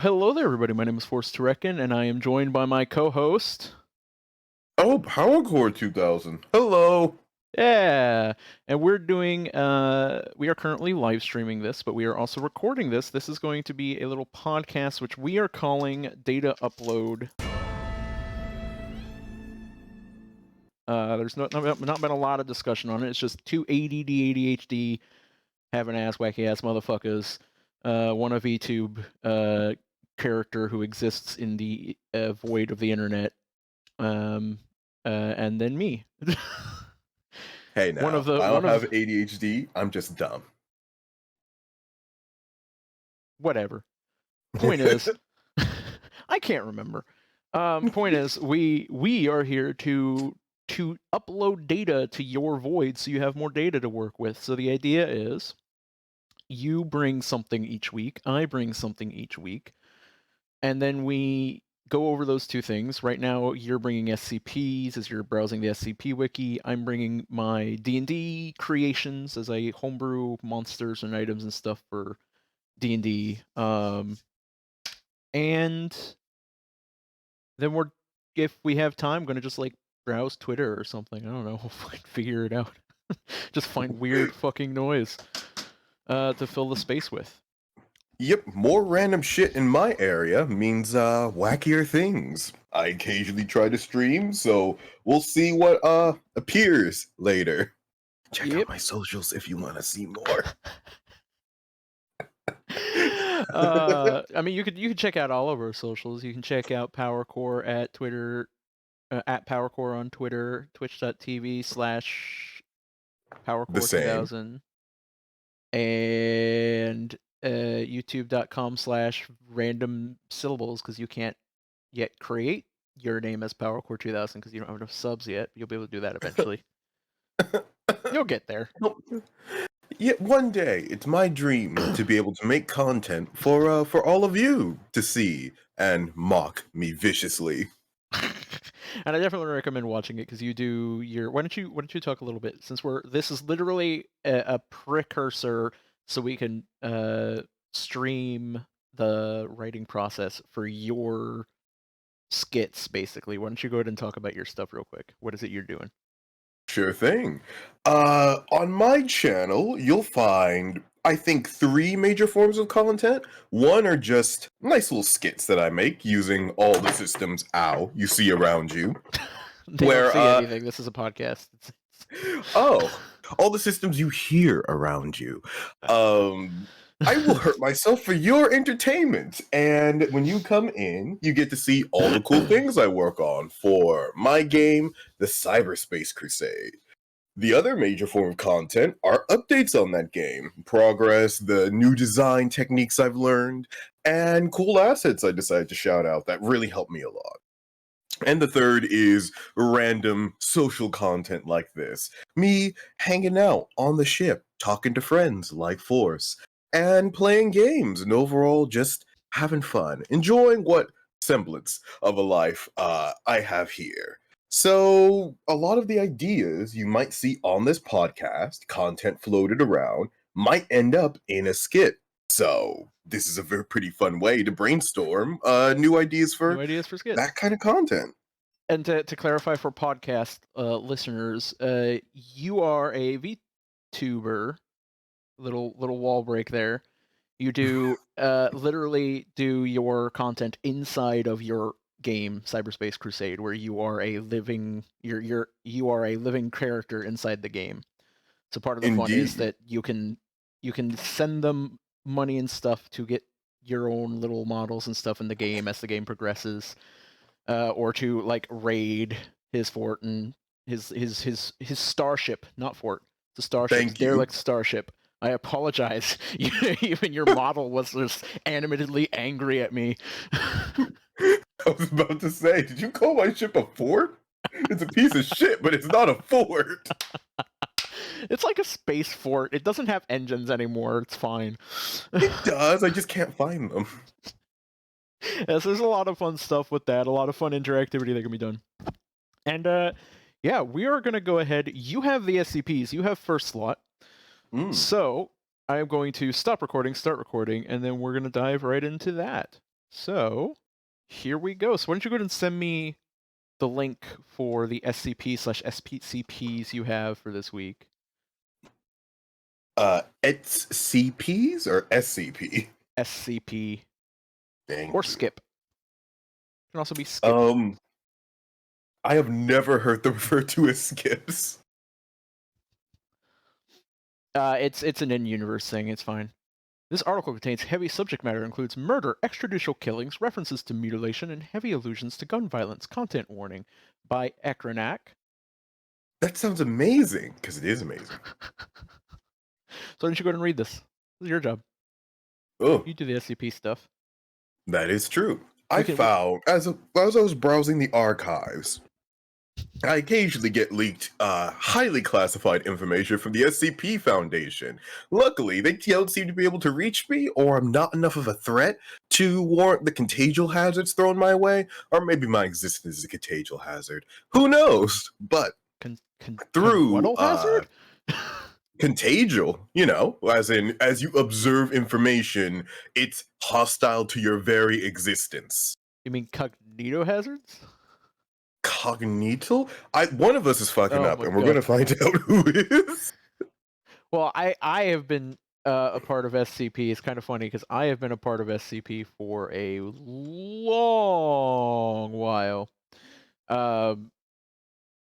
Hello there, everybody. My name is Forced to Reckon, and I am joined by my co-host. Oh, Paragon 2000. Hello. Yeah, and we're doing. We are currently live streaming this, but we are also recording this. This is going to be a little podcast, which we are calling Data Upload. There's not been a lot of discussion on it. It's just two ADD ADHD having ass wacky ass motherfuckers. One a VTube character who exists in the void of the internet. And then me. Hey now, one of the I one don't have of ADHD. I'm just dumb. whatever. Point is, I can't remember. Point is, we are here to upload data to your void, so you have more data to work with. So the idea is, you bring something each week, I bring something each week, and then we go over those two things. Right now, you're bringing SCPs as you're browsing the SCP wiki. I'm bringing my D&D creations as I homebrew monsters and items and stuff for D&D. And then if we have time, going to just like browse Twitter or something. I don't know. We'll figure it out. Just find weird fucking noise to fill the space with. Yep, more random shit in my area means wackier things. I occasionally try to stream, so we'll see what appears later. Check out my socials if you want to see more. I mean, you could check out all of our socials. You can check out PowerCore at Twitter, at PowerCore on Twitter, twitch.tv/PowerCore2000, and youtube.com/random syllables, because you can't yet create your name as PowerCore2000 because you don't have enough subs yet. You'll be able to do that eventually. You'll get there. Yet one day, it's my dream to be able to make content for all of you to see and mock me viciously. And I definitely recommend watching it because you do your. Why don't you talk a little bit, since this is literally a precursor, so we can stream the writing process for your skits, basically. Why don't you go ahead and talk about your stuff real quick? What is it you're doing? Sure thing. On my channel, you'll find, I think, 3 major forms of content. One are just nice little skits that I make using all the systems, you see around you. They don't see anything. This is a podcast. Oh, all the systems you hear around you. I will hurt myself for your entertainment. And when you come in, you get to see all the cool things I work on for my game, the Cyberspace Crusade. The other major form of content are updates on that game, progress, the new design techniques I've learned, and cool assets I decided to shout out that really helped me a lot. And the third is random social content like this. Me hanging out on the ship, talking to friends like Force, and playing games, and overall just having fun, enjoying what semblance of a life I have here. So, a lot of the ideas you might see on this podcast, content floated around, might end up in a skit. So, this is a very pretty fun way to brainstorm new ideas for skits. that kind of content. And to clarify for podcast listeners, you are a VTuber. Little wall break there. You do literally do your content inside of your game, Cyberspace Crusade, where you are a living you are a living character inside the game. So part of the fun is that you can send them money and stuff to get your own little models and stuff in the game as the game progresses, or to like raid his fort and his starship, not fort. It's a starship. Thank you. Derelict starship. I apologize. Even your model was just animatedly angry at me. I was about to say, did you call my ship a fort? It's a piece of shit, but it's not a fort. It's like a space fort. It doesn't have engines anymore. It's fine. It does. I just can't find them. Yes, there's a lot of fun stuff with that. A lot of fun interactivity that can be done. And yeah, we are going to go ahead. You have the SCPs. You have first slot. So I'm going to stop recording, start recording, and then we're going to dive right into that. So, here we go. So why don't you go ahead and send me the link for the SCP/SPCPs you have for this week? It's CPs or SCP? SCP Thank or you. skip. Can also be skip. I have never heard them referred to as skips. It's an in-universe thing. It's fine. This article contains heavy subject matter, includes murder, extrajudicial killings, references to mutilation, and heavy allusions to gun violence. Content warning by Ekranak. That sounds amazing, because it is amazing. So why don't you go ahead and read this? This is your job. Oh, You do the SCP stuff. that is true. We I can- found, as I was browsing the archives, I occasionally get leaked highly classified information from the SCP Foundation. Luckily, they don't seem to be able to reach me, or I'm not enough of a threat to warrant the contagial hazards thrown my way, or maybe my existence is a contagial hazard. Who knows? But through Conwaddle hazard? contagial, you know, as in, as you observe information, it's hostile to your very existence. You mean cognito hazards? Cognito? One of us is fucking Oh up, my and we're God. gonna find out who is. Well, I have been a part of SCP. It's kind of funny because I have been a part of SCP for a long while.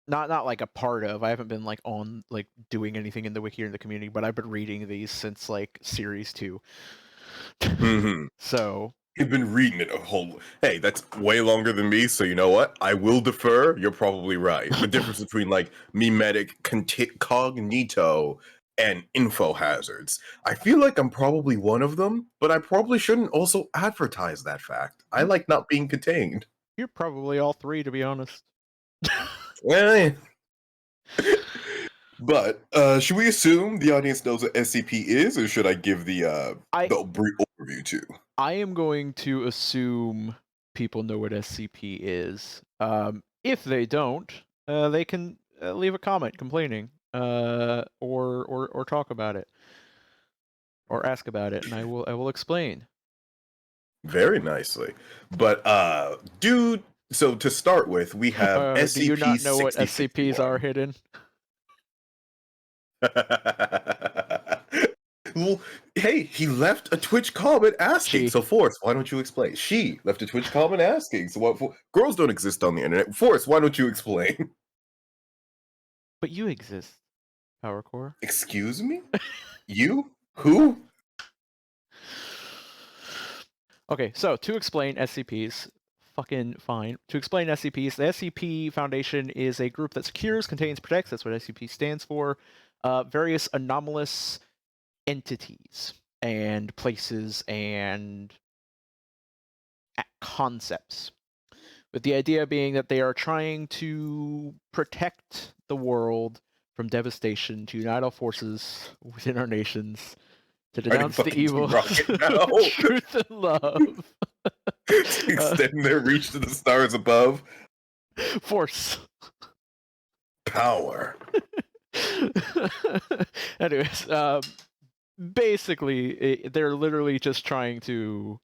Not like a part of. I haven't been like on like doing anything in the wiki or in the community, but I've been reading these since like series 2. Mm-hmm. So You've been reading it a whole. Hey, that's way longer than me. So you know what? I will defer. You're probably right. The difference between like mimetic, cognito, and info hazards. I feel like I'm probably one of them, but I probably shouldn't also advertise that fact. I like not being contained. you're probably all 3, to be honest. Eh. But should we assume the audience knows what SCP is, or should I give the brief overview too? I am going to assume people know what SCP is. If they don't, they can leave a comment complaining, or talk about it, or ask about it, and I will explain. Very nicely. But dude, so to start with, we have Do you not know what SCP-6061. SCPs are hidden? Well, hey, he left a Twitch comment asking. She. So, Forrest, why don't you explain? She left a Twitch comment asking. So, what? Girls don't exist on the internet. Forrest, why don't you explain? But you exist, Power Core. Excuse me? You? Who? Okay, so to explain SCPs, fucking fine. To explain SCPs, the SCP Foundation is a group that secures, contains, protects. That's what SCP stands for. Various anomalous entities and places and concepts, with the idea being that they are trying to protect the world from devastation, to unite all forces within our nations, to denounce the evil, truth and love, to extend their reach to the stars above. Force. Power. Anyways, basically, they're literally just trying to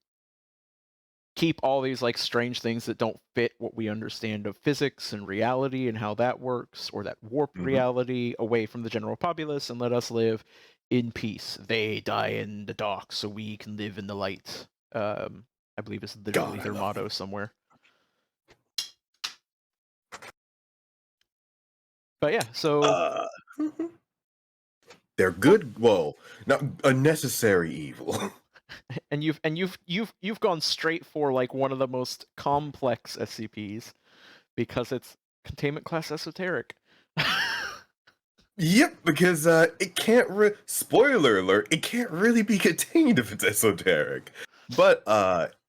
keep all these like strange things that don't fit what we understand of physics and reality and how that works, or that warped reality, away from the general populace and let us live in peace. They die in the dark so we can live in the light. I believe it's literally their motto somewhere. But yeah, so they're good. Well, not a necessary evil. And you've gone straight for like one of the most complex SCPs because it's containment class esoteric. Yep, because it can't. Spoiler alert! It can't really be contained if it's esoteric. But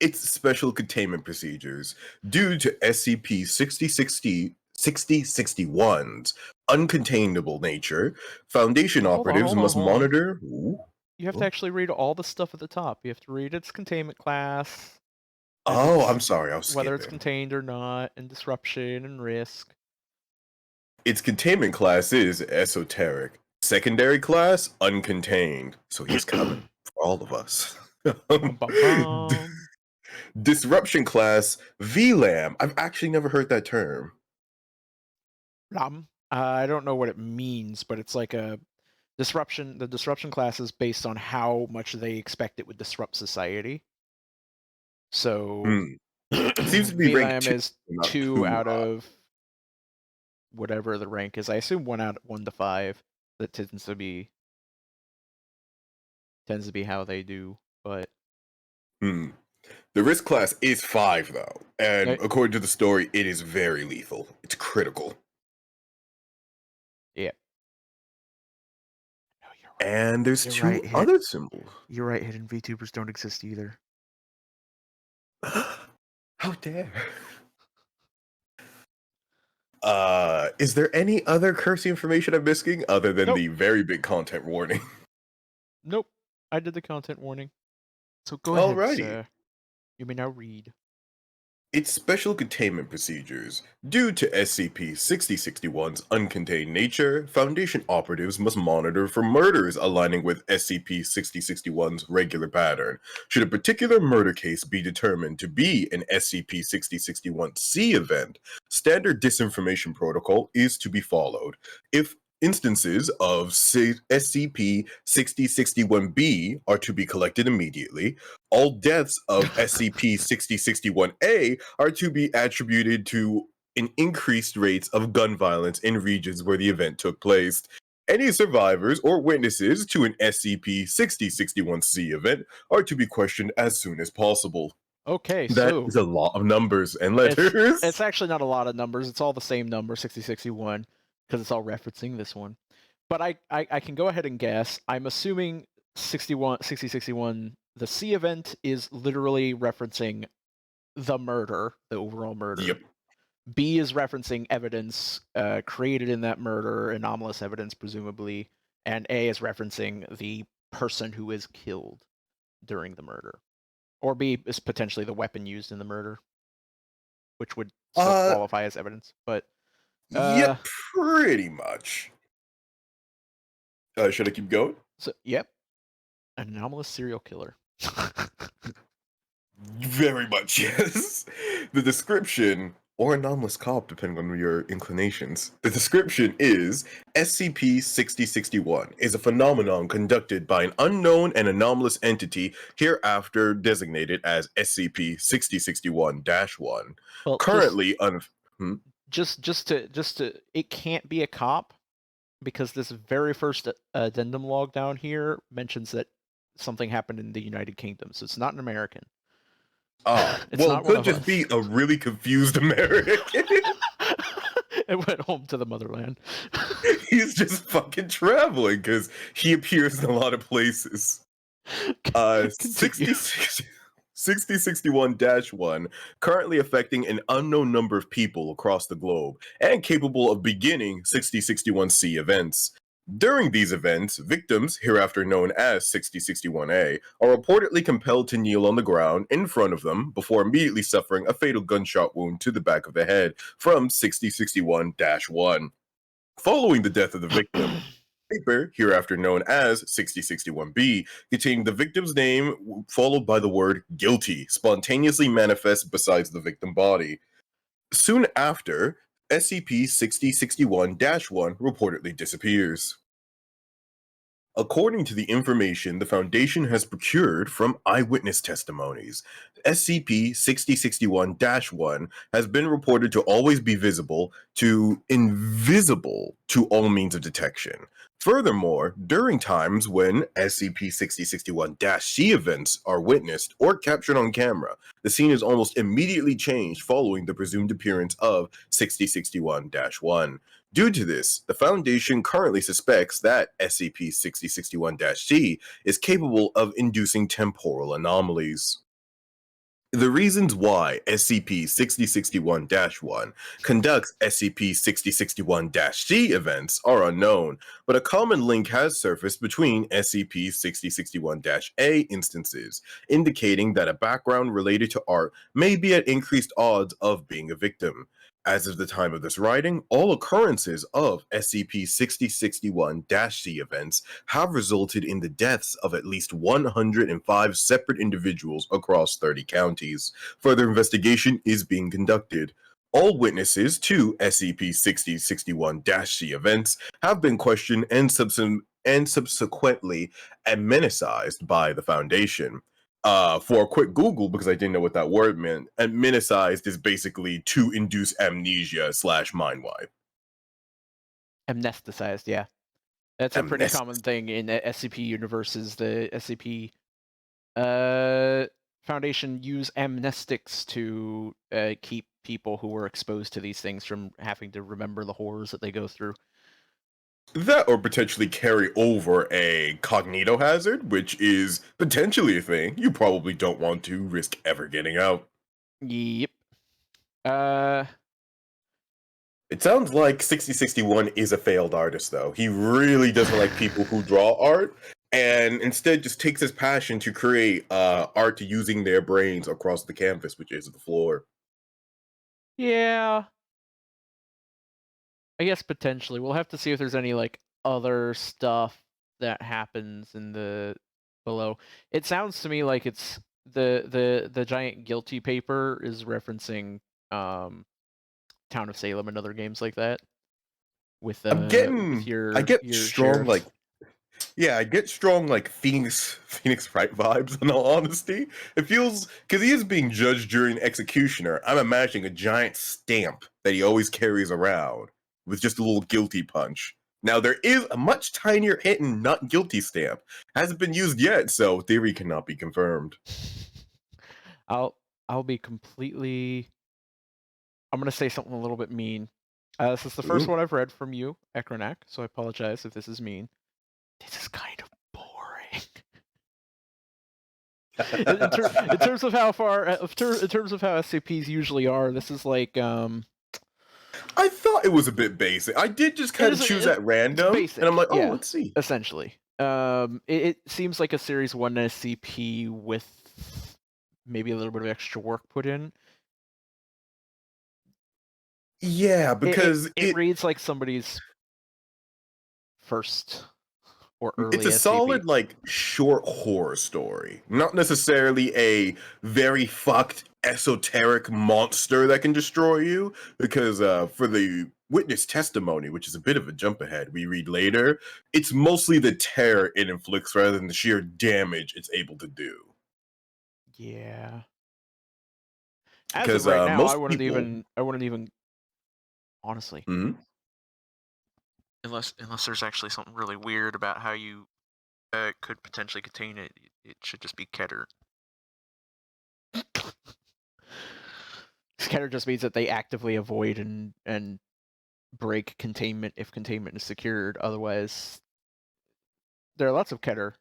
it's special containment procedures due to SCP-6061's uncontainable nature. Foundation operatives must monitor. You have to actually read all the stuff at the top. You have to read its containment class. Oh, I'm sorry, I was whether skipping. It's contained or not, and disruption and risk. Its containment class is esoteric. Secondary class, uncontained. So he's coming for all of us. Disruption class VLAM. I've actually never heard that term. Lam. I don't know what it means, but it's like a disruption. The disruption class is based on how much they expect it would disrupt society. So Seems to be rank VLAM 2, is not 2 too out high. of whatever the rank is. I assume 1 to 5. That tends to be how they do. But The risk class is 5 though, and okay. according to the story, it is very lethal. It's critical. Yeah. No, you're right. And there's You're 2 right. other symbols. You're right. Hidden VTubers don't exist either. How dare. Is there any other cursey information I'm missing other than Nope. the very big content warning? Nope. I did the content warning. So go ahead, Alrighty. sir. You may now read. Its special containment procedures. Due to SCP-6061's uncontained nature, Foundation operatives must monitor for murders aligning with SCP-6061's regular pattern. Should a particular murder case be determined to be an SCP-6061-C event, standard disinformation protocol is to be followed. If instances of SCP-6061-B are to be collected immediately, all deaths of SCP-6061-A are to be attributed to an increased rates of gun violence in regions where the event took place. Any survivors or witnesses to an SCP-6061-C event are to be questioned as soon as possible. Okay, That so is a lot of numbers and letters. it's actually not a lot of numbers. It's all the same number, 6061, because it's all referencing this one. But I can go ahead and guess. I'm assuming 6061, the C event is literally referencing the murder, the overall murder. Yep. B is referencing evidence created in that murder, anomalous evidence, presumably. And A is referencing the person who is killed during the murder. Or B is potentially the weapon used in the murder, which would still qualify as evidence. But Yep, pretty much. Should I keep going? so yep, an anomalous serial killer. Very much, yes. The description, or anomalous cop, depending on your inclinations. The description is SCP-6061 is a phenomenon conducted by an unknown and anomalous entity hereafter designated as SCP-6061-1. Well, Currently, just to it can't be a cop because this very first addendum log down here mentions that something happened in the United Kingdom, so it's not an American. It's well, not it one could of just us. be a really confused American. It went home to the motherland. He's just fucking traveling because he appears in a lot of places. 6061-1, currently affecting an unknown number of people across the globe and capable of beginning 6061-C events. During these events, victims, hereafter known as 6061-A, are reportedly compelled to kneel on the ground in front of them before immediately suffering a fatal gunshot wound to the back of the head from 6061-1. Following the death of the victim, paper, hereafter known as 6061-B, containing the victim's name followed by the word guilty, spontaneously manifests beside the victim body. Soon after, SCP-6061-1 reportedly disappears. According to the information the Foundation has procured from eyewitness testimonies, SCP-6061-1 has been reported to always be visible to invisible to all means of detection. Furthermore, during times when SCP-6061-C events are witnessed or captured on camera, the scene is almost immediately changed following the presumed appearance of 6061-1. Due to this, the Foundation currently suspects that SCP-6061-C is capable of inducing temporal anomalies. The reasons why SCP-6061-1 conducts SCP-6061-C events are unknown, but a common link has surfaced between SCP-6061-A instances, indicating that a background related to art may be at increased odds of being a victim. As of the time of this writing, all occurrences of SCP-6061-C events have resulted in the deaths of at least 105 separate individuals across 30 counties. Further investigation is being conducted. All witnesses to SCP-6061-C events have been questioned and subsequently amnesticized by the Foundation. For a quick Google, because I didn't know what that word meant, amneticized is basically to induce amnesia / mind wipe. Amnesticized, yeah. That's a pretty Amnest. common thing in SCP universes. The SCP Foundation use amnestics to keep people who were exposed to these things from having to remember the horrors that they go through. That or potentially carry over a cognito hazard, which is potentially a thing you probably don't want to risk ever getting out. Yep. Uh, It sounds like 6061 is a failed artist, though. He really doesn't like people who draw art, and instead just takes his passion to create art using their brains across the canvas, which is the floor. yeah. I guess potentially. We'll have to see if there's any like other stuff that happens in the below. It sounds to me like it's the giant guilty paper is referencing Town of Salem and other games like that with I get your strong like sheriffs. yeah, I get strong like Phoenix Wright vibes. In all honesty, it feels because he is being judged during executioner. I'm imagining a giant stamp that he always carries around with just a little guilty punch. Now there is a much tinier hidden not guilty stamp. Hasn't been used yet, so theory cannot be confirmed. I'll be completely. I'm gonna say something a little bit mean. This is the first Ooh. one I've read from you, Ekronak, so I apologize if this is mean. This is kind of boring. In terms of how far, in terms of how SCPs usually are, this is like I thought it was a bit basic. I did just it kind of is choose it's at random, and I'm basic, like, oh, yeah, let's see. essentially. It seems like a Series 1 SCP with maybe a little bit of extra work put in. Yeah, because It reads like somebody's first or it's early a SCP. solid like short horror story, not necessarily a very fucked esoteric monster that can destroy you. Because for the witness testimony, which is a bit of a jump ahead, we read later, it's mostly the terror it inflicts rather than the sheer damage it's able to do. Yeah. As of Because right now, most people, I wouldn't even honestly, Mhm. unless there's actually something really weird about how you could potentially contain it. It should just be Keter. Keter just means that they actively avoid and break containment if containment is secured. Otherwise, there are lots of Keter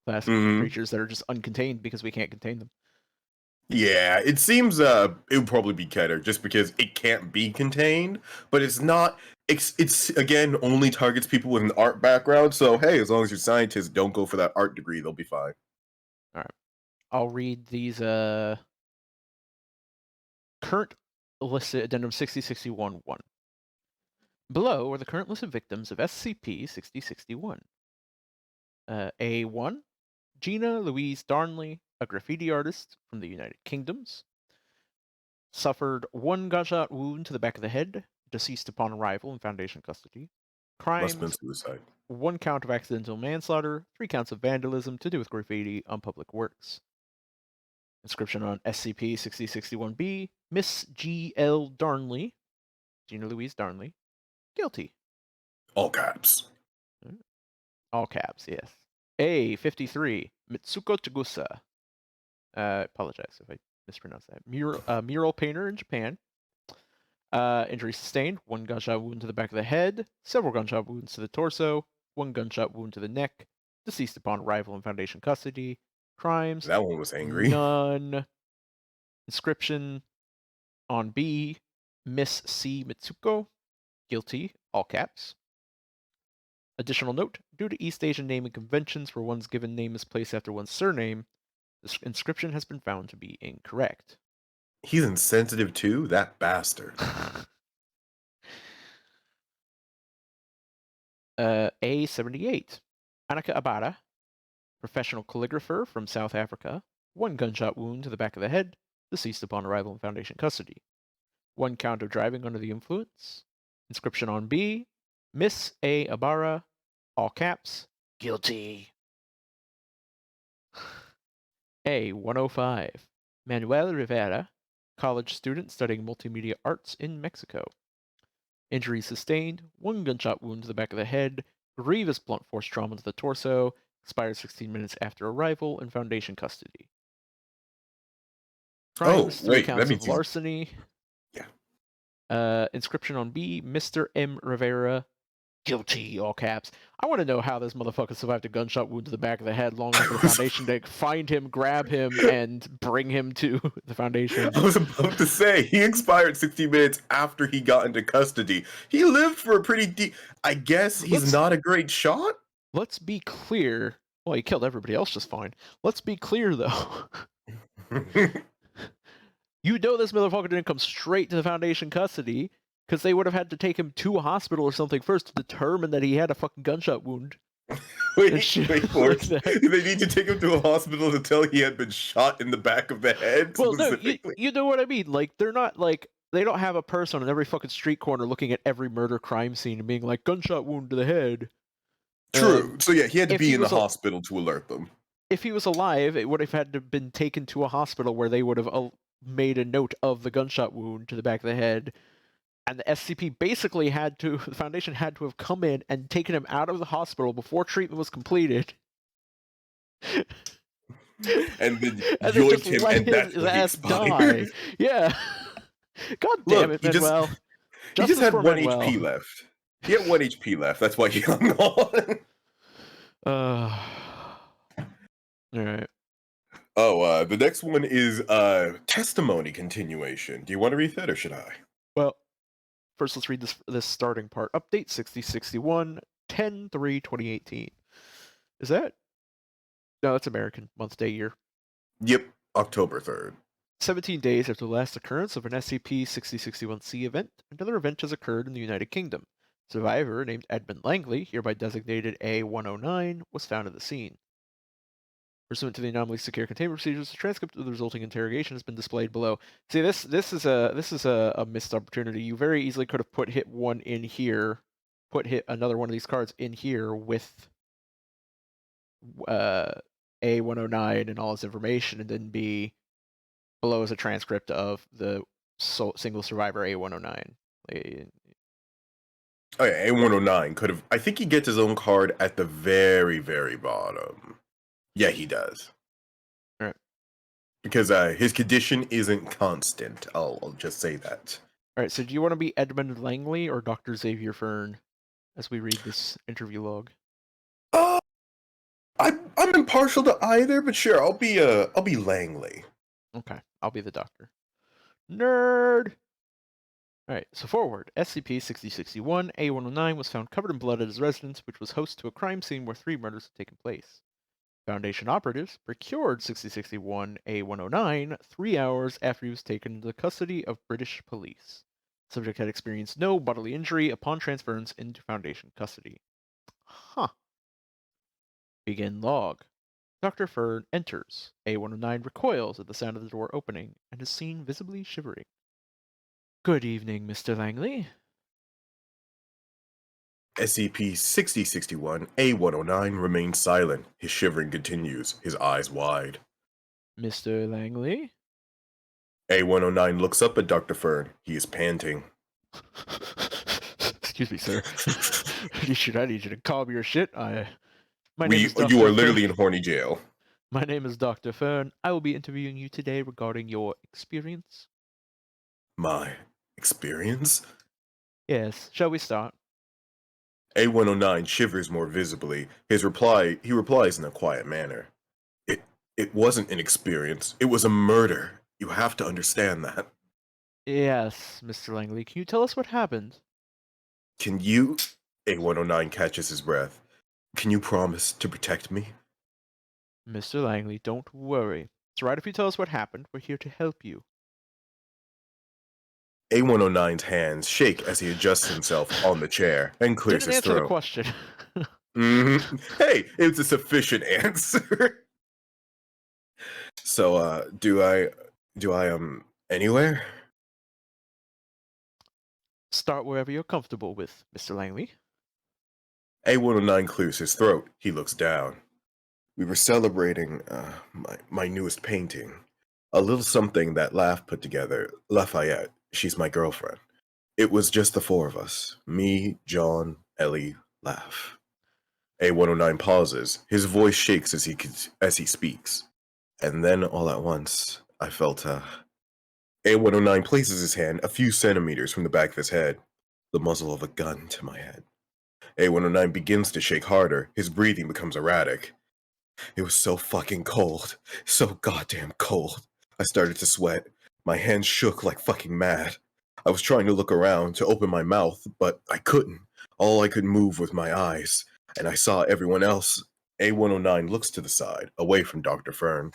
class Mhm. creatures that are just uncontained because we can't contain them. Yeah, it seems it would probably be Keter just because it can't be contained, but it's not it's again only targets people with an art background, so hey, as long as your scientists don't go for that art degree, they'll be fine. All right, I'll read these current list addendum 6061-1. Below are the current list of victims of SCP-6061. A1, Gina Louise Darnley, a graffiti artist from the United Kingdoms, suffered one gunshot wound to the back of the head, deceased upon arrival in Foundation custody. Must have been Crimes: suicide. 1 count of accidental manslaughter, 3 counts of vandalism to do with graffiti on public works. Inscription on SCP-6061-B: Miss G.L. Darnley, Gina Louise Darnley, guilty. All caps. All caps, yes. A53, Mitsuko Tagusa. Apologize if I mispronounced that. Mural painter in Japan. Injury sustained: 1 gunshot wound to the back of the head, several gunshot wounds to the torso, 1 gunshot wound to the neck. Deceased upon arrival in Foundation custody. Crimes: That one was angry. none. Inscription on B: Miss C. Mitsuko, guilty, all caps. Additional note: due to East Asian naming conventions where one's given name is placed after one's surname, this inscription has been found to be incorrect. He's insensitive too, that bastard. A78. Annika Abada, professional calligrapher from South Africa. 1 gunshot wound to the back of the head, deceased upon arrival in Foundation custody. 1 count of driving under the influence. Inscription on B, Miss A. Abara, all caps, guilty. A105. Manuel Rivera, college student studying multimedia arts in Mexico. Injuries sustained, 1 gunshot wound to the back of the head, grievous blunt force trauma to the torso, expired 16 minutes after arrival in Foundation custody. Oh, Crimes, 3 wait, that counts of means he's. larceny. Yeah. Inscription on B, Mr. M. Rivera, guilty, all caps. I want to know how this motherfucker survived a gunshot wound to the back of the head long enough for the Foundation to find him, grab him, and bring him to the Foundation. I was about to say, he expired 60 minutes after he got into custody. He lived for a pretty deep. I guess he's not a great shot? Let's be clear. Well, he killed everybody else just fine. Let's be clear, though. You know this motherfucker didn't come straight to the Foundation custody, because they would have had to take him to a hospital or something first to determine that he had a fucking gunshot wound. Wait for it. They need to take him to a hospital to tell he had been shot in the back of the head. Well, no, you know what I mean. Like, they're not like they don't have a person on every fucking street corner looking at every murder crime scene and being like gunshot wound to the head. True. So yeah, he had to be in the hospital to alert them. If he was alive, it would have had to have been taken to a hospital where they would have made a note of the gunshot wound to the back of the head. And the SCP basically the Foundation had to have come in and taken him out of the hospital before treatment was completed. And then yoinked him, and that's when he expired. Yeah. God damn it, Manuel. He just had 1 HP left. He had 1 HP left. That's why he hung on. Alright. Oh, the next one is testimony continuation. Do you want to read that, or should I? Well, first let's read this starting part. Update 6061, 10/3/2018. Is that? No, that's American. Month, day, year. Yep, October 3rd. 17 days after the last occurrence of an SCP-6061-C event, another event has occurred in the United Kingdom. A survivor named Edmund Langley, hereby designated A109, was found at the scene. Pursuant to the anomaly secure containment procedures, a transcript of the resulting interrogation has been displayed below. See, this is a missed opportunity. You very easily could have put hit 1 in here, hit another one of these cards in here with A109 and all its information, and then be below as a transcript of the single survivor A109. Oh yeah, A109 could have. I think he gets his own card at the very, very bottom. Yeah, he does. All right. Because his condition isn't constant. I'll just say that. All right. So, do you want to be Edmund Langley or Dr. Xavier Fern as we read this interview log? I'm impartial to either, but sure, I'll be Langley. Okay, I'll be the doctor. Nerd. All right. So forward. SCP-6061 A109 was found covered in blood at his residence, which was host to a crime scene where 3 murders had taken place. Foundation operatives procured 6061 A109 3 hours after he was taken into the custody of British police. The subject had experienced no bodily injury upon transference into Foundation custody. Huh. Begin log. Dr. Fern enters. A109 recoils at the sound of the door opening and is seen visibly shivering. Good evening, Mr. Langley. SCP-6061 A109 remains silent. His shivering continues, his eyes wide. Mr. Langley? A109 looks up at Dr. Fern. He is panting. Excuse me, sir. I need you to calm your shit. You are literally in horny jail. My name is Dr. Fern. I will be interviewing you today regarding your experience. My experience? Yes. Shall we start? A109 shivers more visibly. He replies in a quiet manner. It wasn't an experience. It was a murder. You have to understand that. Yes, Mr. Langley. Can you tell us what happened? Can you? A109 catches his breath. Can you promise to protect me? Mr. Langley, don't worry. It's right if you tell us what happened. We're here to help you. A109's hands shake as he adjusts himself on the chair and clears Didn't his answer the throat. question. Hey, it's a sufficient answer. So, do I anywhere? Start wherever you're comfortable with, Mr. Langley. A109 clears his throat. He looks down. We were celebrating my newest painting. A little something that Laugh put together. Lafayette, she's my girlfriend. It was just the four of us. Me, John, Ellie, Laugh. A109 pauses. His voice shakes as he speaks. And then all at once, I felt A109 places his hand a few centimeters from the back of his head, the muzzle of a gun to my head. A109 begins to shake harder. His breathing becomes erratic. It was so fucking cold. So goddamn cold. I started to sweat. My hands shook like fucking mad. I was trying to look around to open my mouth, but I couldn't. All I could move was my eyes, and I saw everyone else. A109 looks to the side, away from Dr. Fern.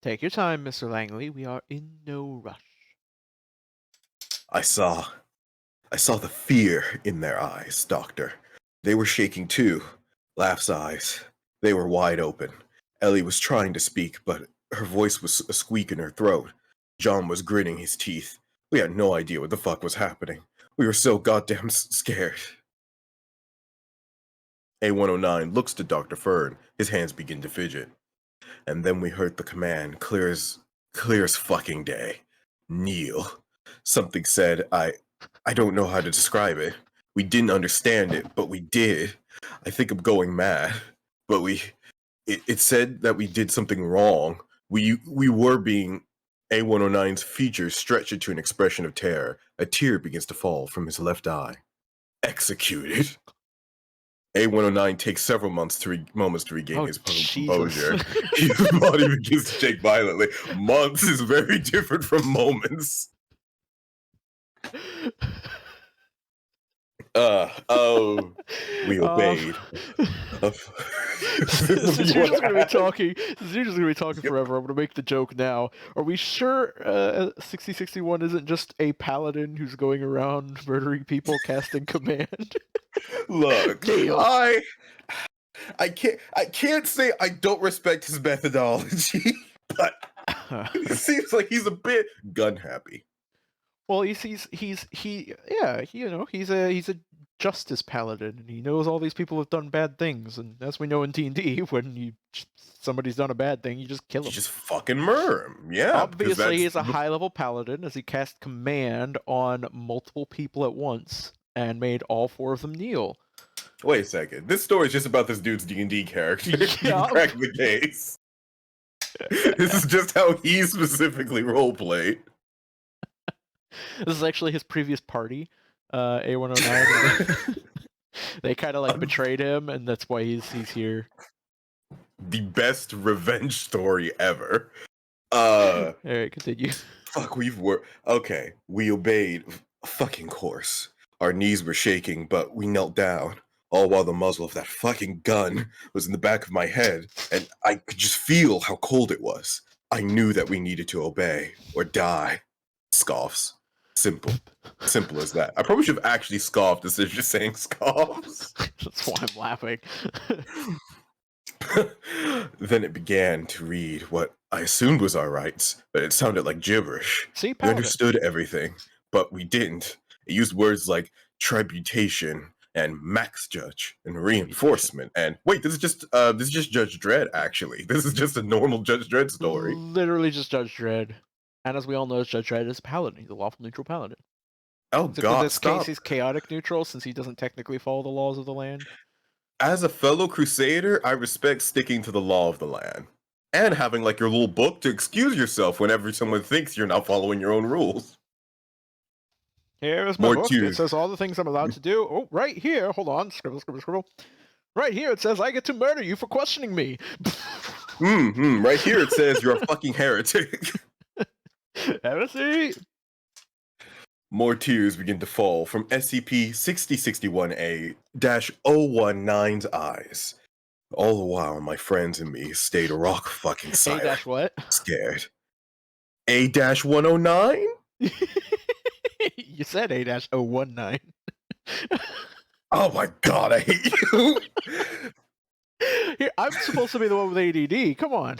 Take your time, Mr. Langley. We are in no rush. I saw the fear in their eyes, Doctor. They were shaking too. Laugh's eyes. They were wide open. Ellie was trying to speak, but her voice was a squeak in her throat. John was gritting his teeth. We had no idea what the fuck was happening. We were so goddamn scared. A109 looks to Dr. Fern. His hands begin to fidget. And then we heard the command, clear as fucking day. Kneel. Something said, I don't know how to describe it. We didn't understand it, but we did. I think I'm going mad. But it said that we did something wrong. We were being. A109's features stretch into an expression of terror. A tear begins to fall from his left eye. Executed. A109 takes several moments to regain his composure. His body begins to shake violently. Months is very different from moments. We obeyed. Since you're just gonna be talking forever, I'm gonna make the joke now. Are we sure 6061 isn't just a paladin who's going around murdering people, casting command? Look, I can't say I don't respect his methodology, but it seems like he's a bit gun happy. Well, he's a justice paladin, and he knows all these people have done bad things. And as we know in D&D, when somebody's done a bad thing, you just kill him. You just fucking murder him. Yeah. Obviously, he's a high-level paladin, as he cast command on multiple people at once and made all four of them kneel. Wait a second. This story is just about this dude's D&D character. You can crack the case. This is just how he specifically roleplayed. This is actually his previous party, A109. They kind of like betrayed him, and that's why he's here. The best revenge story ever. Alright, continue. Fuck, okay. We obeyed. Fucking course. Our knees were shaking, but we knelt down. All while the muzzle of that fucking gun was in the back of my head, and I could just feel how cold it was. I knew that we needed to obey or die. Scoffs. Simple as that. I probably should have actually scoffed instead of just saying scoffs. That's why I'm laughing. Then it began to read what I assumed was our rights, but it sounded like gibberish. See, we understood everything, but we didn't. It used words like tributation and max judge and reinforcement. And wait, this is just Judge Dredd. Actually, this is just a normal Judge Dredd story. Literally just Judge Dredd. And as we all know, Judge Dredd is a paladin. He's a lawful neutral paladin. Oh God! In this case, he's chaotic neutral since he doesn't technically follow the laws of the land. As a fellow crusader, I respect sticking to the law of the land and having like your little book to excuse yourself whenever someone thinks you're not following your own rules. Here's my book. It says all the things I'm allowed to do. Oh, right here. Hold on. Scribble. Right here it says I get to murder you for questioning me. Right here it says you're a fucking heretic. Heresy. More tears begin to fall from SCP-6061A-019's eyes. All the while, my friends and me stayed rock fucking silent. A-what? Scared. A-109? You said A-019. Oh my god, I hate you. Here, I'm supposed to be the one with ADD. Come on.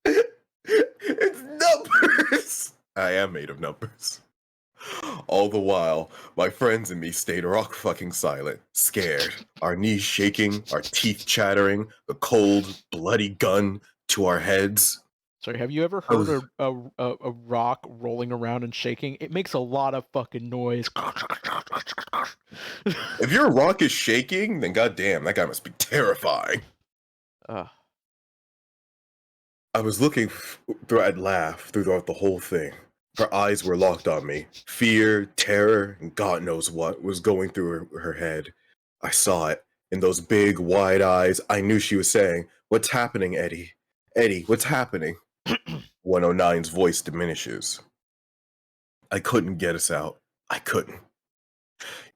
It's numbers. I am made of numbers. All the while, my friends and me stayed rock fucking silent, scared, our knees shaking, our teeth chattering, the cold, bloody gun to our heads. Sorry, have you ever I heard was, a rock rolling around and shaking? It makes a lot of fucking noise. if your rock is shaking, then goddamn, that guy must be terrifying. uh, I was looking through, I'd laugh throughout the whole thing. Her eyes were locked on me. Fear, terror, and God knows what was going through her head. I saw it. In those big, wide eyes, I knew she was saying, "What's happening, Eddie? Eddie, what's happening?" 109's voice diminishes. I couldn't get us out. I couldn't.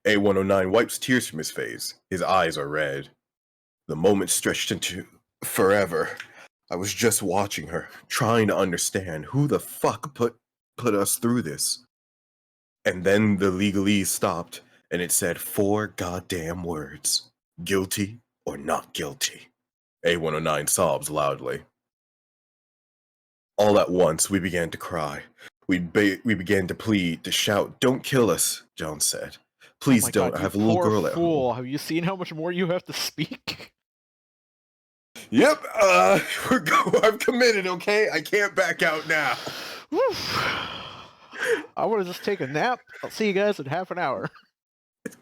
A109 wipes tears from his face. His eyes are red. The moment stretched into forever. I was just watching her, trying to understand who the fuck put us through this. And then the legalese stopped, and it said 4 goddamn words. Guilty or not guilty. A109 sobs loudly. All at once, we began to cry. We began to plead, to shout, "Don't kill us," John said. oh "Please my don't. god, I you have a little poor girl at home." fool. Have you seen how much more you have to speak? Yep, I'm committed, okay? I can't back out now. I want to just take a nap. I'll see you guys in half an hour.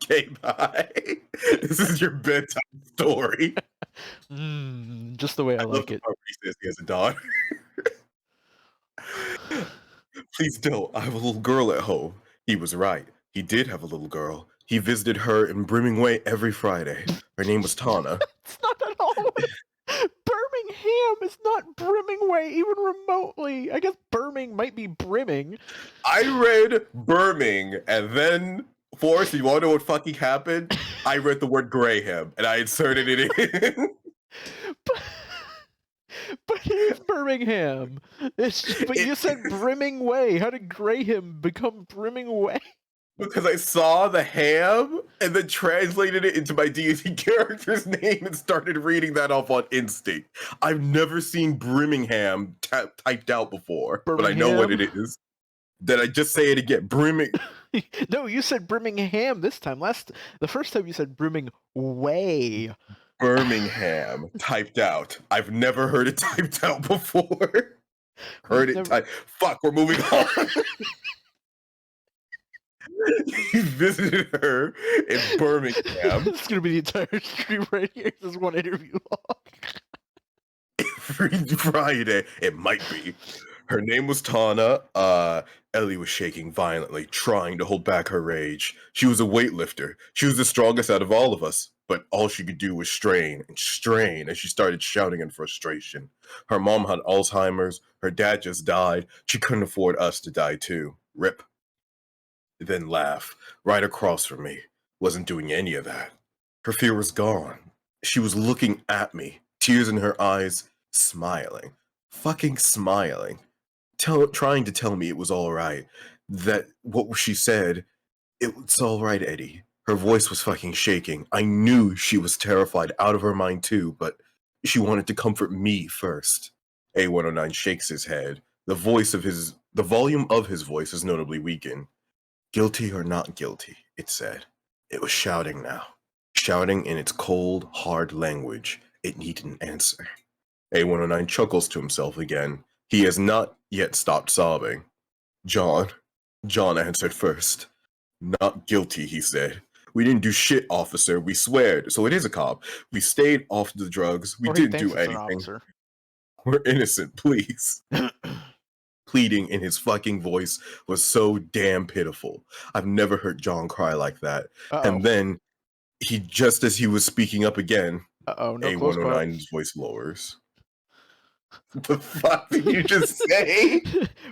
Okay, bye. This is your bedtime story. Just the way I I love like the it. part where he says he has a daughter. Please don't. I have a little girl at home. He was right. He did have a little girl. He visited her in Brimming Way every Friday. Her name was Tana. It's not at all. Birmingham is not brimming way, even remotely. I guess Birming might be brimming. I read Birming, and then, Forrest, you want to know what fucking happened? I read the word Graham, and I inserted it in. But it is Birmingham. But you said brimming way. How did Graham become brimming way? Because I saw the ham and then translated it into my D&D character's name and started reading that off on instinct. I've never seen Birmingham typed out before, but I know what it is. Then I just say it again, Brimming. No, you said Birmingham this time. The first time you said brimming way. Birmingham typed out. I've never heard it typed out before. Heard it typed. Fuck, we're moving on. He visited her in Birmingham. This is gonna be the entire stream right here. This is one interview log. Every Friday. It might be. Her name was Tana. Ellie was shaking violently, trying to hold back her rage. She was a weightlifter. She was the strongest out of all of us, but all she could do was strain and strain as she started shouting in frustration. Her mom had Alzheimer's. Her dad just died. She couldn't afford us to die too. Rip. Then laugh. Right across from me. Wasn't doing any of that. Her fear was gone. She was looking at me, tears in her eyes, smiling. Fucking smiling. Trying to tell me it was all right. That what she said, it's all right, Eddie. Her voice was fucking shaking. I knew she was terrified out of her mind too, but she wanted to comfort me first. A109 shakes his head. The volume of his voice is notably weakened. Guilty or not guilty, it said. It was shouting now. Shouting in its cold, hard language. It needed an answer. A109 chuckles to himself again. He has not yet stopped sobbing. John answered first. Not guilty, he said. We didn't do shit, officer. We swear. So it is a cop. We stayed off the drugs. We Or he didn't thinks do it's an anything. officer. We're innocent, please. Pleading in his fucking voice was so damn pitiful. I've never heard John cry like that. Uh-oh. And then, just as he was speaking up again, No close quote. A109's voice lowers. The fuck did you just say?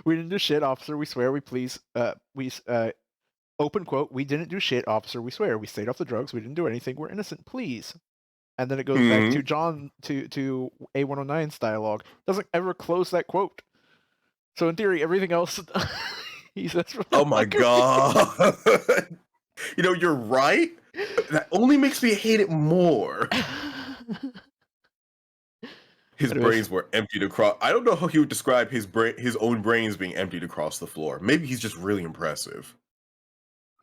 We didn't do shit, officer. We swear. Open quote. We didn't do shit, officer. We swear. We stayed off the drugs. We didn't do anything. We're innocent. Please. And then it goes back to John to A109's dialogue. Doesn't ever close that quote. So in theory, everything else. He says from the Oh my fucking god. You're right, but that only makes me hate it more. video. His Anyways, brains were emptied across. I don't know how he would describe his own brains being emptied across the floor. Maybe he's just really impressive.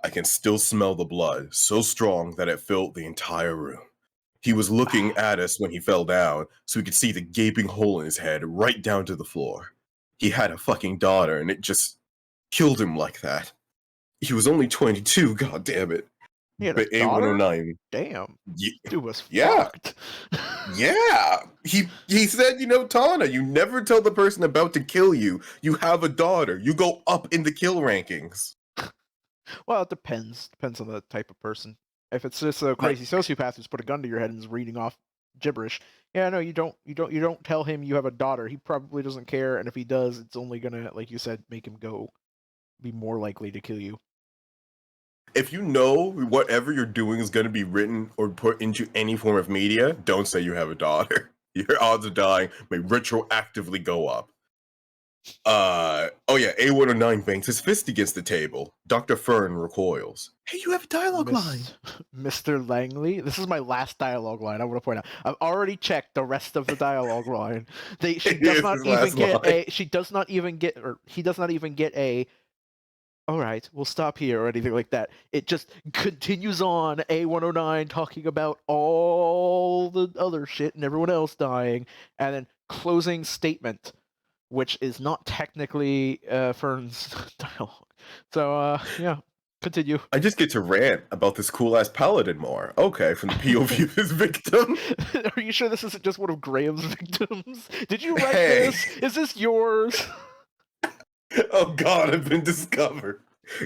I can still smell the blood, so strong that it filled the entire room. He was looking at us when he fell down, so we could see the gaping hole in his head right down to the floor. He had a fucking daughter, and it just killed him like that. He was only 22, god damn it. he had a But daughter? A109, Damn. Dude was yeah, fucked. yeah. He said, Tana, you never tell the person about to kill you have a daughter. You go up in the kill rankings. Well, it depends. Depends on the type of person. If it's just a crazy sociopath who's put a gun to your head and is reading off gibberish, yeah, no, you don't tell him you have a daughter. He probably doesn't care, and if he does, it's only gonna, like you said, make him be more likely to kill you. If you know whatever you're doing is going to be written or put into any form of media, don't say you have a daughter. Your odds of dying may retroactively go up. Oh yeah, A109 bangs his fist against the table. Dr. Fern recoils. Hey, you have a dialogue line. Mr. Langley, this is my last dialogue line. I want to point out. I've already checked the rest of the dialogue line. She does not even get a. She does not even get, or he does not even get a. All right, we'll stop here or anything like that. It just continues on. A109 talking about all the other shit and everyone else dying, and then closing statement, which is not technically Fern's dialogue. So yeah, continue. I just get to rant about this cool ass paladin more. Okay, from the POV of his victim. Are you sure this isn't just one of Graham's victims? Did you write Hey. this? Is this yours? Oh god, I've been discovered.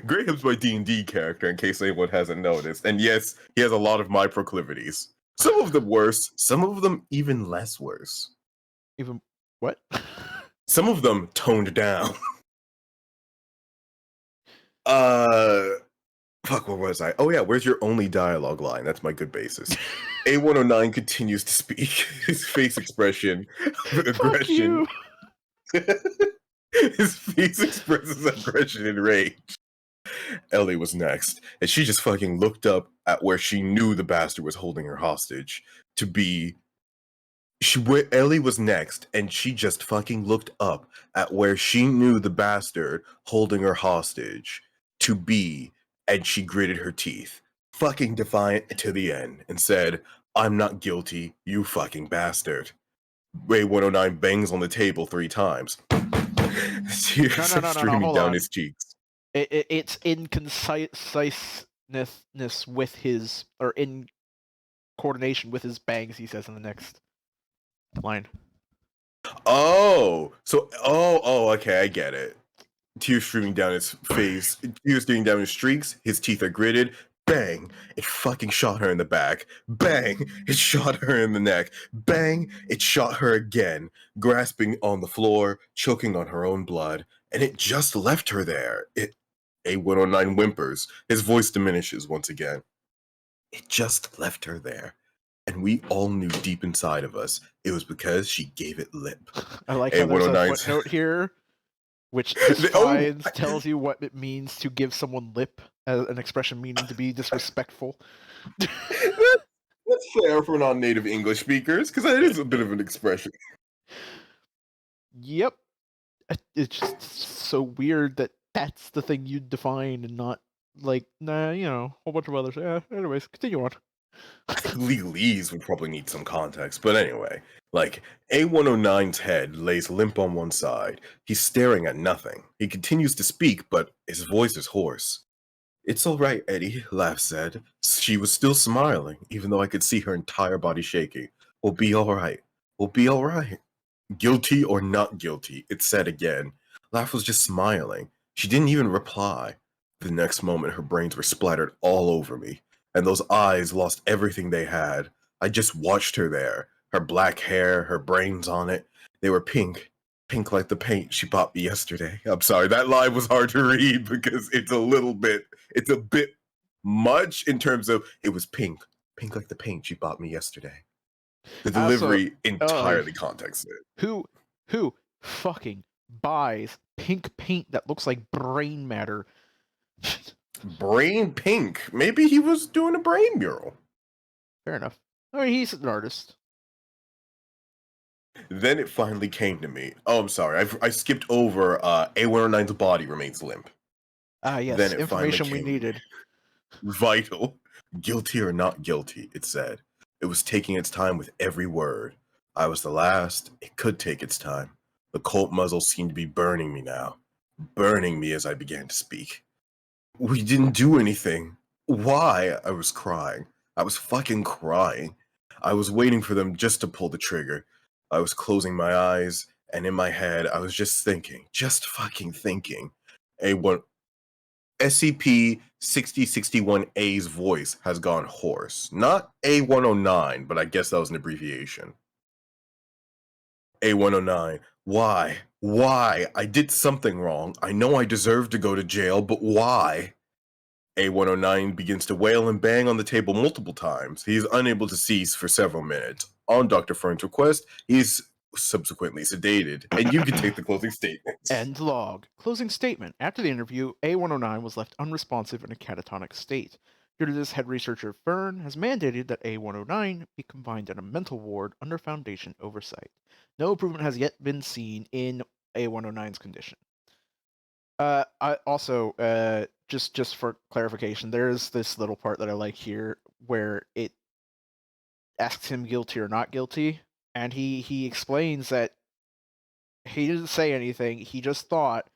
Graham's my D&D character, in case anyone hasn't noticed. And yes, he has a lot of my proclivities. Some of them worse, some of them even less worse. Even what? Some of them toned down. Fuck, where was I? Oh yeah, where's your only dialogue line? That's my good basis. A109 continues to speak. His face expression of aggression. His face expresses aggression and rage. Ellie was next, and she just fucking looked up at where she knew the bastard was holding her hostage to be. Ellie was next, and she just fucking looked up at where she knew the bastard holding her hostage to be, and she gritted her teeth, fucking defiant to the end, and said, "I'm not guilty, you fucking bastard." Ray 109 bangs on the table 3 times. Tears are streaming down his cheeks. It's inconciseness with his, or in coordination with his bangs, he says in the next line. Okay, I get it. Tears streaming down his face, tears streaming down his streaks, his teeth are gritted. Bang! It fucking shot her in the back. Bang! It shot her in the neck. Bang! It shot her again, grasping on the floor, choking on her own blood, and it just left her there. A109 whimpers. His voice diminishes once again. It just left her there. And we all knew deep inside of us it was because she gave it lip. I like how there's a footnote here which tells you what it means to give someone lip, as an expression meaning to be disrespectful. That's fair for non-native English speakers, because that is a bit of an expression. Yep. It's just so weird that that's the thing you define and not, like, a whole bunch of others. Yeah, anyways, continue on. I think legalese would probably need some context, but anyway, like, A109's head lays limp on one side. He's staring at nothing. He continues to speak, but his voice is hoarse. "It's all right, Eddie," Laugh said. She was still smiling, even though I could see her entire body shaking. "We'll be all right. We'll be all right." "Guilty or not guilty," it said again. Laugh was just smiling. She didn't even reply. The next moment, her brains were splattered all over me, and those eyes lost everything they had. I just watched her there. Her black hair, her brains on it. They were pink. Pink like the paint she bought me yesterday. I'm sorry, that line was hard to read because it's a bit much in terms of it was pink. Pink like the paint she bought me yesterday. The delivery entirely contexted. Who fucking buys pink paint that looks like brain matter. Brain pink. Maybe he was doing a brain mural. Fair enough. I mean, he's an artist. Then it finally came to me. Oh, I'm sorry. I skipped over A109's body remains limp. Ah, Then yes, it finally information we came to me. needed. Vital. Guilty or not guilty, it said. It was taking its time with every word. I was the last. It could take its time. The Colt muzzle seemed to be burning me now. Burning me as I began to speak. We didn't do anything. Why? I was crying. I was fucking crying. I was waiting for them just to pull the trigger. I was closing my eyes, and in my head, I was just thinking, just fucking thinking. A1 SCP-6061-A's voice has gone hoarse. Not A109, but I guess that was an abbreviation. A109. Why? Why? I did something wrong. I know I deserve to go to jail, but why? A109 begins to wail and bang on the table multiple times. He is unable to cease for several minutes. On Dr. Fern's request, he is subsequently sedated, and you can take the closing statements. End log. Closing statement. After the interview, A109 was left unresponsive in a catatonic state. Due to this, head researcher Fern has mandated that A109 be confined in a mental ward under Foundation oversight. No improvement has yet been seen in A109's condition. I also, just for clarification, there's this little part that I like here where it asks him guilty or not guilty, and he explains that he didn't say anything. He just thought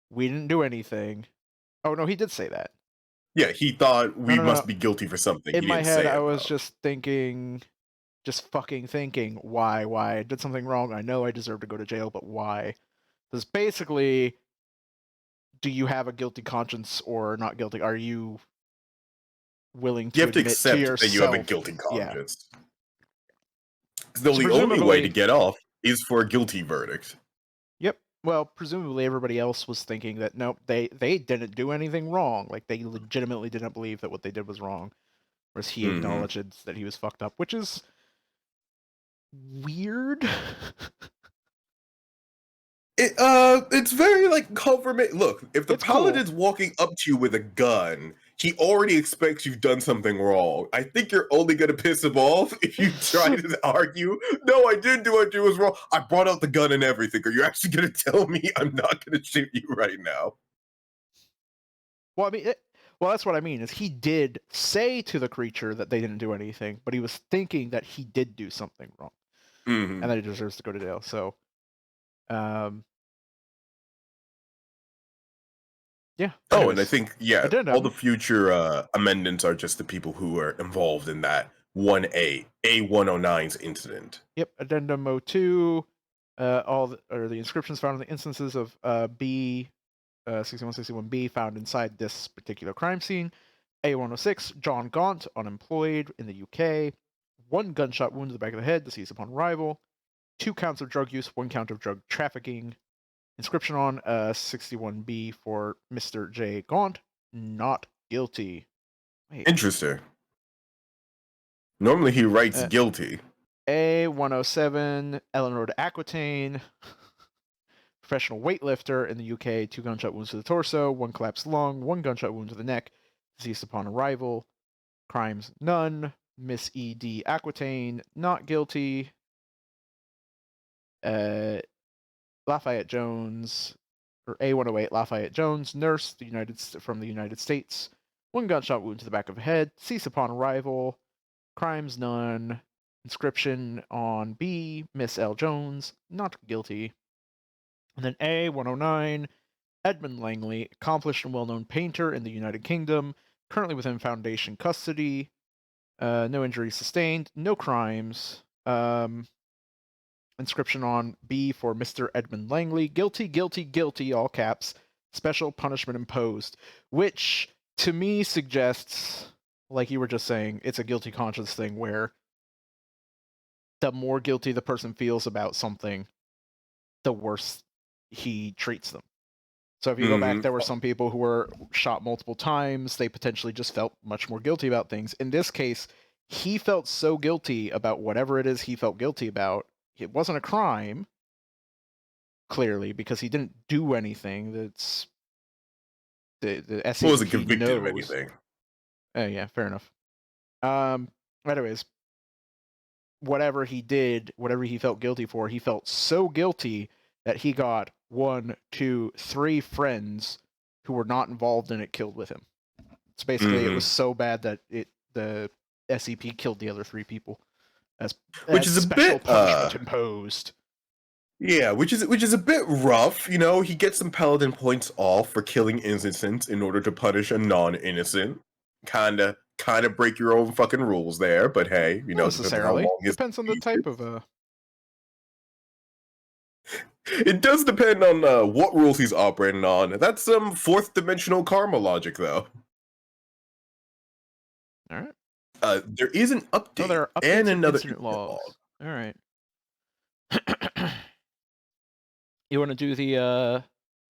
we didn't do anything. Oh no, he did say that. Yeah, he thought No, we no, no, must no. be guilty for something. In He my didn't head, say I it, was though. just thinking, just fucking thinking, why? I did something wrong. I know I deserve to go to jail, but why? Because basically, do you have a guilty conscience or not guilty? Are you willing You to have to admit to accept that you have a yourself? guilty Yeah. conscience. Though So the only way to presumably, get off is for a guilty verdict. yep. Well, presumably everybody else was thinking that nope, they didn't do anything wrong. Like they legitimately didn't believe that what they did was wrong. Whereas he Mm-hmm. acknowledged that he was fucked up, which is weird. It's very like confirmation. Look, if the It's cool. paladin's walking up to you with a gun, he already expects you've done something wrong. I think you're only gonna piss him off if you try to argue. No, I didn't do what I did was wrong. I brought out the gun and everything. Are you actually gonna tell me I'm not gonna shoot you right now? Well, I mean, well, that's what I mean. Is he did say to the creature that they didn't do anything, but he was thinking that he did do something wrong, Mm-hmm. and that he deserves to go to jail. So, um, yeah. Oh, and I Anyways, think all the addendum. future amendments are just the people who are involved in that 1A109's incident. Yep. Addendum 02. The inscriptions found in the instances of B 6161B found inside this particular crime scene. A106, John Gaunt, unemployed in the UK. 1 gunshot wound to the back of the head, deceased upon arrival. 2 counts of drug use, 1 count of drug trafficking. Inscription on 61B for Mr. J. Gaunt, not guilty. Wait. Interesting. Normally he writes Uh, guilty. A107, Eleanor de Aquitaine, professional weightlifter in the UK, 2 gunshot wounds to the torso, 1 collapsed lung, 1 gunshot wound to the neck, deceased upon arrival. Crimes none. Miss E.D. Aquitaine, not guilty. Lafayette Jones, or A108 Lafayette Jones, nurse, from the United States. 1 gunshot wound to the back of the head, cease upon arrival. Crimes none. Inscription on B, Miss L. Jones, not guilty. And then A109, Edmund Langley, accomplished and well-known painter in the United Kingdom, currently within Foundation custody. No injuries sustained, no crimes. Inscription on B for Mr. Edmund Langley, guilty, guilty, guilty, all caps, special punishment imposed, which to me suggests, like you were just saying, it's a guilty conscience thing where the more guilty the person feels about something, the worse he treats them. So if you go back, Mm-hmm. there were some people who were shot multiple times. They potentially just felt much more guilty about things. In this case, he felt so guilty about whatever it is he felt guilty about. It wasn't a crime, clearly, because he didn't do anything. That's the Wasn't SCP convicted of knows. anything. Oh yeah, fair enough. Um, anyways, whatever he did, whatever he felt guilty for, he felt so guilty that he got 1, 2, 3 friends who were not involved in it killed with him. So basically, it was so bad that the SCP killed the other 3 people as Which is a special bit punishment imposed. yeah, which is a bit rough. You know, he gets some paladin points off for killing innocents in order to punish a non-innocent. Kinda break your own fucking rules there, but hey, you Not know, depends on how necessarily. long his Depends on the piece type is. of It does depend on what rules he's operating on. That's some fourth dimensional karma logic, though. All right. There is an Oh, there update are and updates and another incident incident log. logs. All right. You want to do the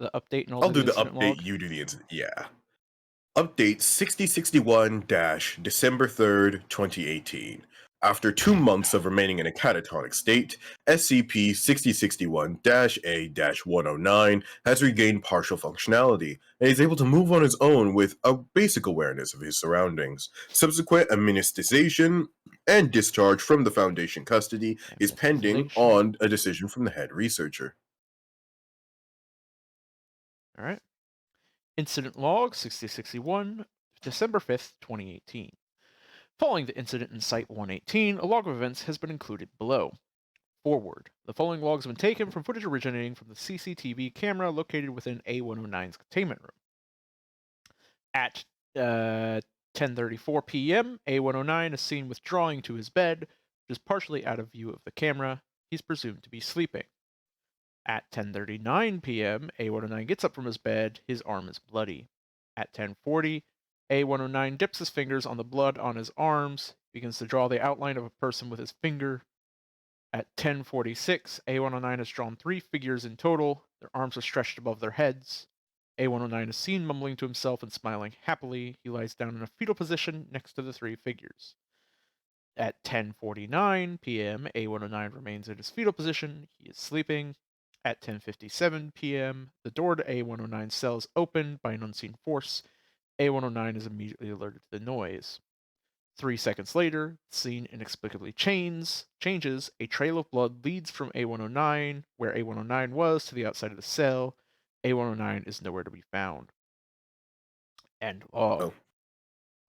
update and all I'll the do the incident update. log? You do the incident. Yeah. Update 6061 December 3rd, 2018. After 2 months of remaining in a catatonic state, SCP 6061 A 109 has regained partial functionality and is able to move on his own with a basic awareness of his surroundings. Subsequent amnesticization and discharge from the Foundation custody is pending Amnesticization. on a decision from the head researcher. All right. Incident log 6061, December 5th, 2018. Following the incident in Site 118, a log of events has been included below. Forward. The following logs have been taken from footage originating from the CCTV camera located within A109's containment room. At 10:34 p.m., A109 is seen withdrawing to his bed, which is partially out of view of the camera. He's presumed to be sleeping. At 10:39 p.m., A109 gets up from his bed. His arm is bloody. At 10:40, A109 dips his fingers on the blood on his arms, begins to draw the outline of a person with his finger. At 10:46, A109 has drawn 3 figures in total. Their arms are stretched above their heads. A109 is seen mumbling to himself and smiling happily. He lies down in a fetal position next to the 3 figures. At 10:49 p.m., A109 remains in his fetal position. He is sleeping. At 10:57 p.m., the door to A109's cell is opened by an unseen force. A109 is immediately alerted to the noise. 3 seconds later, the scene inexplicably changes. A trail of blood leads from A109, where A109 was, to the outside of the cell. A109 is nowhere to be found. End log. Oh.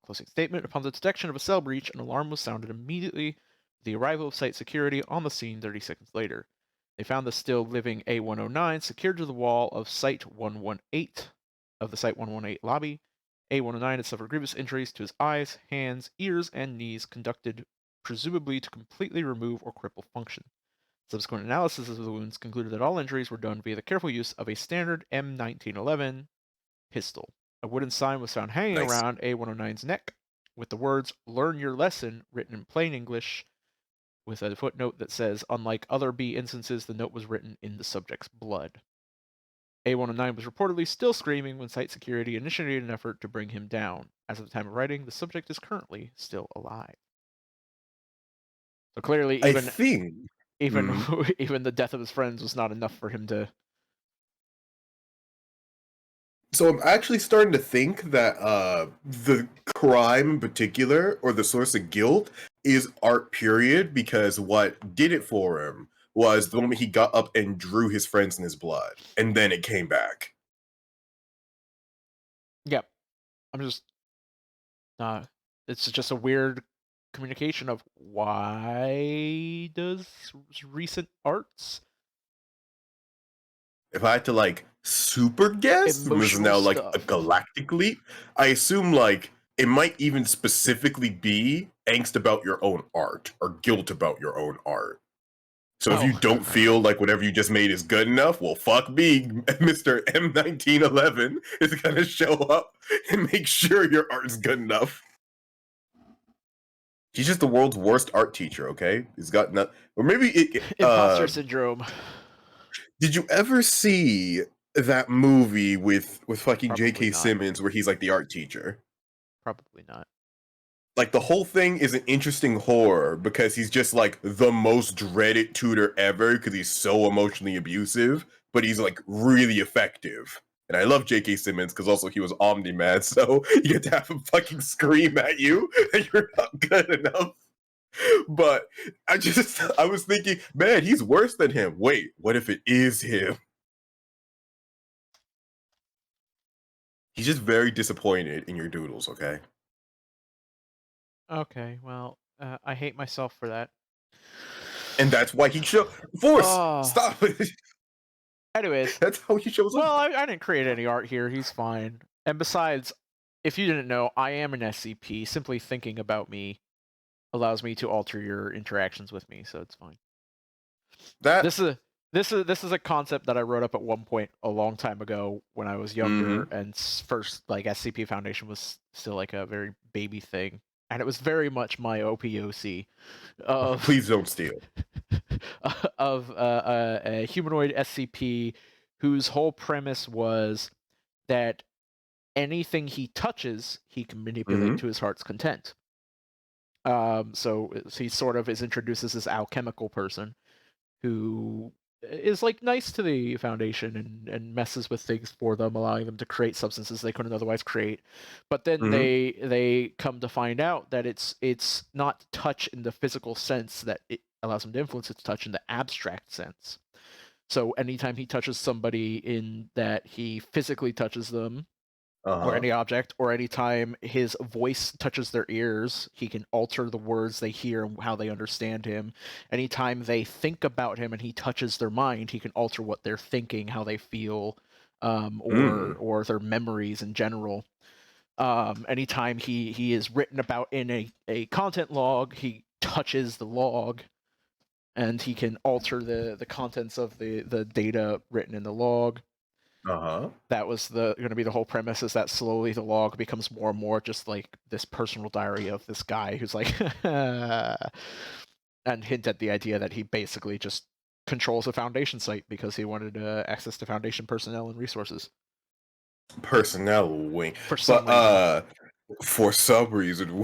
Closing statement. Upon the detection of a cell breach, an alarm was sounded immediately with the arrival of site security on the scene 30 seconds later. They found the still living A109 secured to the wall of Site 118 of the Site 118 lobby. A109 had suffered grievous injuries to his eyes, hands, ears, and knees, conducted presumably to completely remove or cripple function. Subsequent analysis of the wounds concluded that all injuries were done via the careful use of a standard M1911 pistol. A wooden sign was found hanging Nice. around A109's neck with the words "Learn your lesson" written in plain English, with a footnote that says, unlike other B instances, the note was written in the subject's blood. A109 was reportedly still screaming when site security initiated an effort to bring him down. As of the time of writing, the subject is currently still alive. So clearly, I think. even even the death of his friends was not enough for him to. So I'm actually starting to think that the crime in particular, or the source of guilt, is art period, because what did it for him was the moment he got up and drew his friends in his blood, and then it came back. Yep, I'm just. It's just a weird communication of why does recent arts If I had to like super guess, this is emotional now like a stuff. galactic leap. I assume like it might even specifically be angst about your own art or guilt about your own art. So if you Oh, don't feel like whatever you just made is good enough, well, fuck me, Mr. M1911 is gonna show up and make sure your art is good enough. He's just the world's worst art teacher, okay? He's got nothing. Or maybe imposter syndrome. did you ever see that movie with fucking Probably J.K. not. Simmons where he's like the art teacher? Probably not. Like the whole thing is an interesting horror because he's just like the most dreaded tutor ever because he's so emotionally abusive. but he's like really effective. And I love J.K. Simmons because also he was Omni-Man, so you get to have him fucking scream at you and you're not good enough. But I was thinking, man, he's worse than him. Wait, what if it is him? He's just very disappointed in your doodles, okay? Okay, well, I hate myself for that. And that's why he Force, Oh. stop. Anyways, That's how he shows well, up. I didn't create any art here. He's fine. And besides, if you didn't know, I am an SCP. Simply thinking about me allows me to alter your interactions with me, so it's fine. That This is a concept that I wrote up at one point a long time ago when I was younger, and first like SCP Foundation was still like a very baby thing, and it was very much my OPOC of please don't steal. of a humanoid SCP whose whole premise was that anything he touches, he can manipulate to his heart's content. So he sort of is introduced as this alchemical person who is like nice to the Foundation and messes with things for them, allowing them to create substances they couldn't otherwise create. But then they come to find out that it's not touch in the physical sense that it allows him to influence, it's touch in the abstract sense. So anytime he touches somebody in that he physically touches them, or any object, or anytime his voice touches their ears, he can alter the words they hear and how they understand him. Anytime they think about him and he touches their mind, he can alter what they're thinking, how they feel, or their memories in general. Anytime he is written about in a content log, he touches the log and he can alter the contents of the data written in the log. That was going to be the whole premise, is that slowly the log becomes more and more just like this personal diary of this guy who's like and hint at the idea that he basically just controls a Foundation site because he wanted access to Foundation personnel and resources. Personnel wing. For some reason. For some reason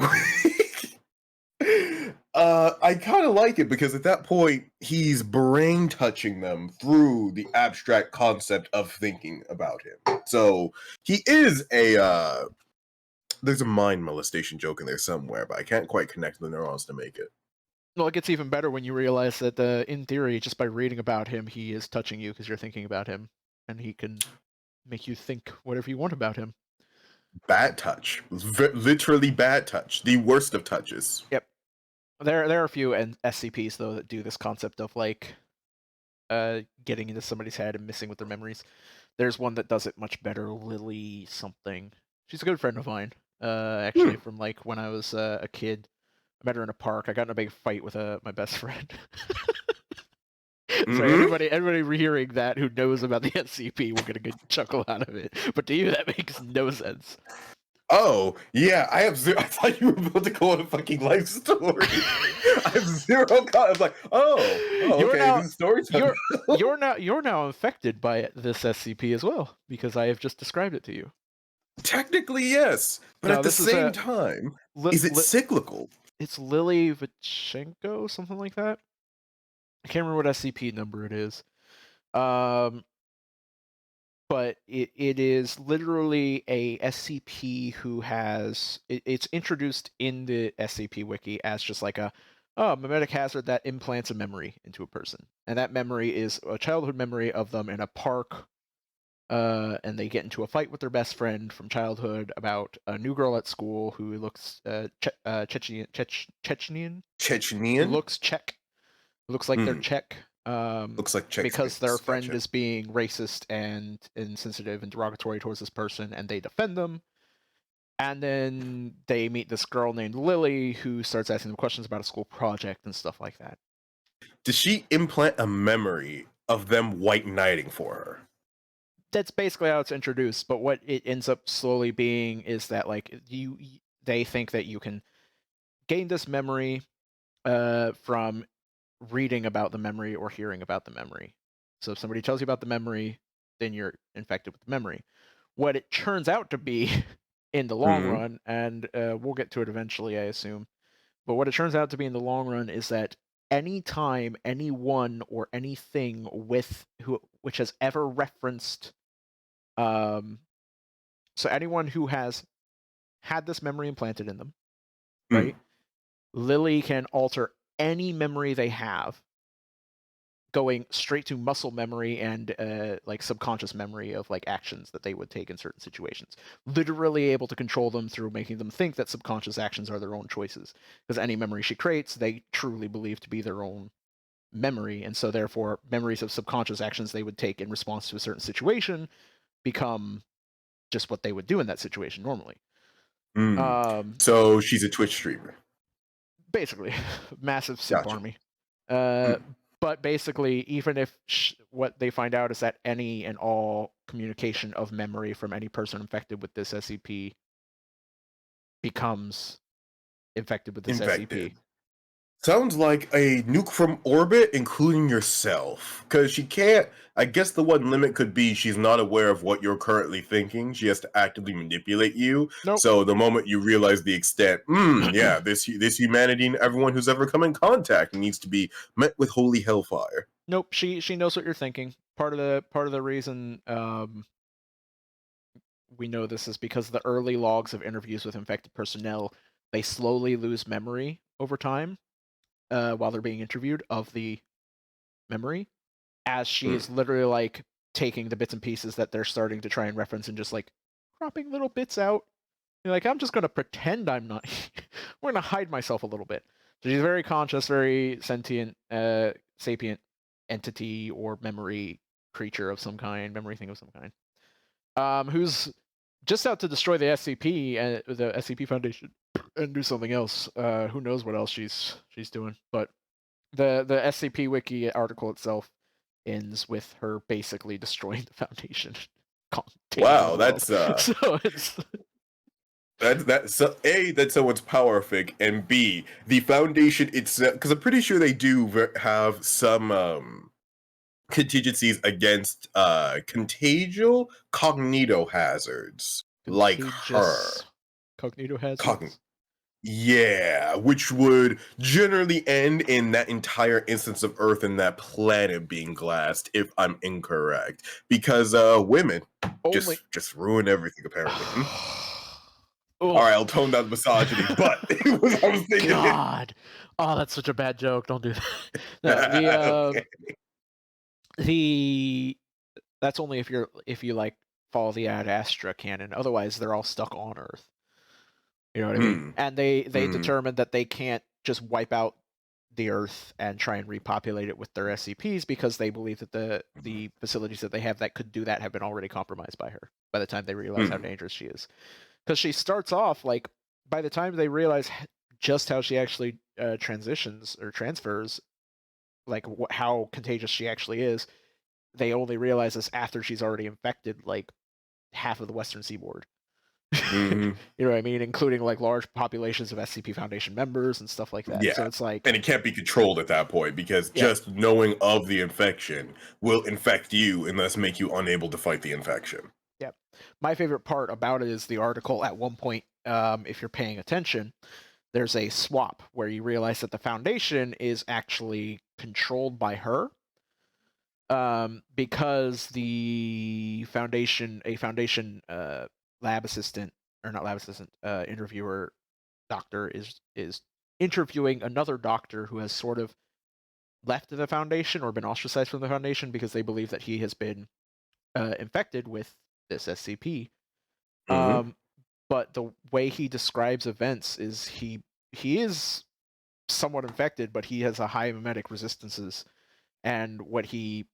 I kind of like it because at that point he's brain touching them through the abstract concept of thinking about him. So he is there's a mind molestation joke in there somewhere, but I can't quite connect the neurons to make it. Well, it gets even better when you realize that in theory, just by reading about him, he is touching you because you're thinking about him, and he can make you think whatever you want about him. Bad touch. Literally bad touch. The worst of touches. Yep. There are a few SCPs though that do this concept of like getting into somebody's head and messing with their memories. There's one that does it much better, Lily something. She's a good friend of mine. Actually from like when I was a kid. I met her in a park. I got in a big fight with my best friend. So anybody hearing that who knows about the SCP will get a good chuckle out of it. But to you, that makes no sense. Oh, yeah, I have zero. I thought you were about to go on a fucking life story. I have zero. I was like, okay, this is story time. You're now infected by this SCP as well because I have just described it to you. Technically, yes, but No, at the same time, is it cyclical? It's Lily Vichenko, something like that. I can't remember what SCP number it is. But it is literally a SCP who has it's introduced in the SCP wiki as just like a mimetic hazard that implants a memory into a person, and that memory is a childhood memory of them in a park, and they get into a fight with their best friend from childhood about a new girl at school who looks Chechenian, who looks Czech, looks like they're Czech. Looks like Czech because their space. friend Gotcha. is being racist and insensitive and derogatory towards this person, and they defend them. And then they meet this girl named Lily who starts asking them questions about a school project and stuff like that. Does she implant a memory of them white knighting for her? That's basically how it's introduced, but what it ends up slowly being is that like they think that you can gain this memory from reading about the memory or hearing about the memory. So if somebody tells you about the memory, then you're infected with the memory. What it turns out to be in the long run, and we'll get to it eventually, I assume, but what it turns out to be in the long run is that anytime anyone or anything which has ever referenced um so anyone who has had this memory implanted in them, Mm, right? Lily can alter any memory they have, going straight to muscle memory and like subconscious memory of like actions that they would take in certain situations. Literally able to control them through making them think that subconscious actions are their own choices. Because any memory she creates, they truly believe to be their own memory, and so therefore memories of subconscious actions they would take in response to a certain situation become just what they would do in that situation normally. mm. Um, So she's a Twitch streamer. Basically, massive simp Gotcha. army. Uh, Mm. but basically, even if what they find out is that any and all communication of memory from any person infected with this SCP becomes infected with this SCP. Infected. Sounds like a nuke from orbit, including yourself. Because she can't. I guess the one limit could be she's not aware of what you're currently thinking. She has to actively manipulate you. Nope. So the moment you realize the extent, yeah, this humanity and everyone who's ever come in contact needs to be met with holy hellfire. Nope. She knows what you're thinking. Part of the reason we know this is because the early logs of interviews with infected personnel, they slowly lose memory over time while they're being interviewed of the memory, as she Mm. is literally like taking the bits and pieces that they're starting to try and reference and just like cropping little bits out. You're like, I'm just gonna pretend I'm not. We're gonna hide myself a little bit. So she's very conscious, very sentient, sapient entity or memory creature of some kind, memory thing of some kind, who's just out to destroy the SCP and the SCP Foundation and do something else. Who knows what else she's doing? But the SCP Wiki article itself ends with her basically destroying the Foundation, taking over Wow, the world. that's So it's that's so, A, that's someone's powerific, and B, the foundation itself, because I'm pretty sure they do have some contingencies against contagial cognito hazards like her. contagious cognito Cogn- hazards. yeah, which would generally end in that entire instance of Earth and that planet being glassed, if I'm incorrect. Because women Only. just ruin everything apparently. All right, Oh I'll tone down the misogyny, but it was, I was thinking. God! Oh, that's such a bad joke. Don't do that. No, Okay. the that's only if you like follow the Ad Astra canon. Otherwise, they're all stuck on Earth. You know what I mean? Hmm. And they Hmm. determined that they can't just wipe out the Earth and try and repopulate it with their SCPs because they believe that the facilities that they have that could do that have been already compromised by her by the time they realize how Hmm. dangerous she is. Because she starts off like by the time they realize just how she actually transitions or transfers, like how contagious she actually is, they only realize this after she's already infected like half of the Western Seaboard. Hmm. You know what I mean? Including like large populations of SCP Foundation members and stuff like that. So Yeah. it's like, And it can't be controlled at that point because yeah, just knowing of the infection will infect you and thus make you unable to fight the infection. yeah. My favorite part about it is the article at one point, if you're paying attention, there's a swap where you realize that the Foundation is actually controlled by her. Because the a Foundation lab assistant, or not lab assistant, interviewer doctor is interviewing another doctor who has sort of left the Foundation or been ostracized from the Foundation because they believe that he has been infected with this SCP. Hmm. Um, but the way he describes events is he is somewhat infected, but he has a high mimetic resistances, and what he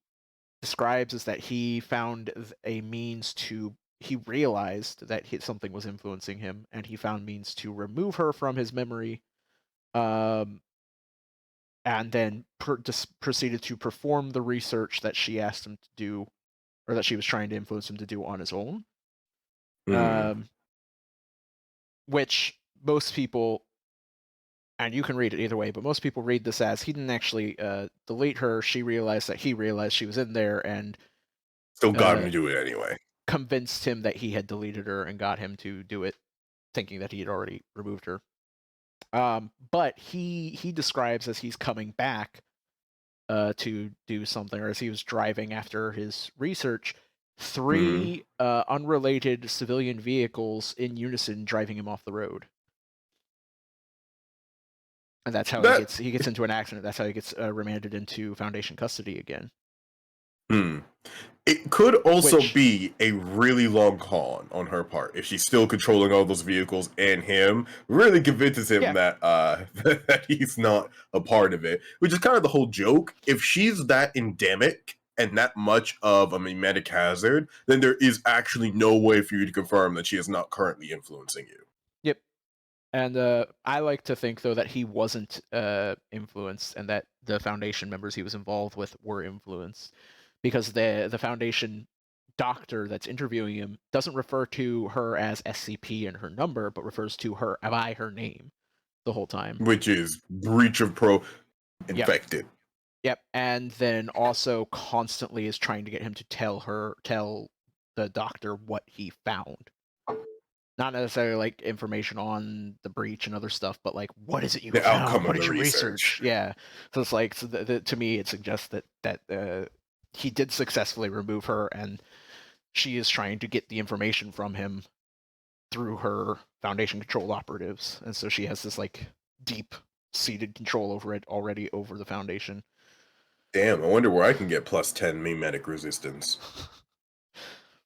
describes is that he found a means to he realized that something was influencing him, and he found means to remove her from his memory, um, and then proceeded to perform the research that she asked him to do, or that she was trying to influence him to do on his own. Hmm. Um, which most people, and you can read it either way, but most people read this as he didn't actually delete her. She realized that he realized she was in there and Still got him uh, to do it anyway. convinced him that he had deleted her and got him to do it, thinking that he had already removed her. But he describes as he's coming back to do something, or as he was driving after his research, three unrelated civilian vehicles in unison driving him off the road. And that's how That he gets into an accident. That's how he gets remanded into Foundation custody again. It could also Which, be a really long con on her part if she's still controlling all those vehicles, and him really convinces him yeah, that that he's not a part of it, which is kind of the whole joke. If she's that endemic and that much of a mimetic hazard, then there is actually no way for you to confirm that she is not currently influencing you. yep. And I like to think though that he wasn't influenced, and that the Foundation members he was involved with were influenced, because the Foundation doctor that's interviewing him doesn't refer to her as SCP and her number, but refers to her by her name the whole time. Which is breach of pro Yep. infected. Yep. And then also constantly is trying to get him to tell the doctor what he found. Not necessarily like information on the breach and other stuff, but like, what is it you The found? outcome What of is the your research? research. Yeah. So it's like, to me, it suggests that he did successfully remove her, and she is trying to get the information from him through her Foundation controlled operatives, and so she has this like deep seated control over it already, over the Foundation. Damn, I wonder where I can get +10 mimetic resistance.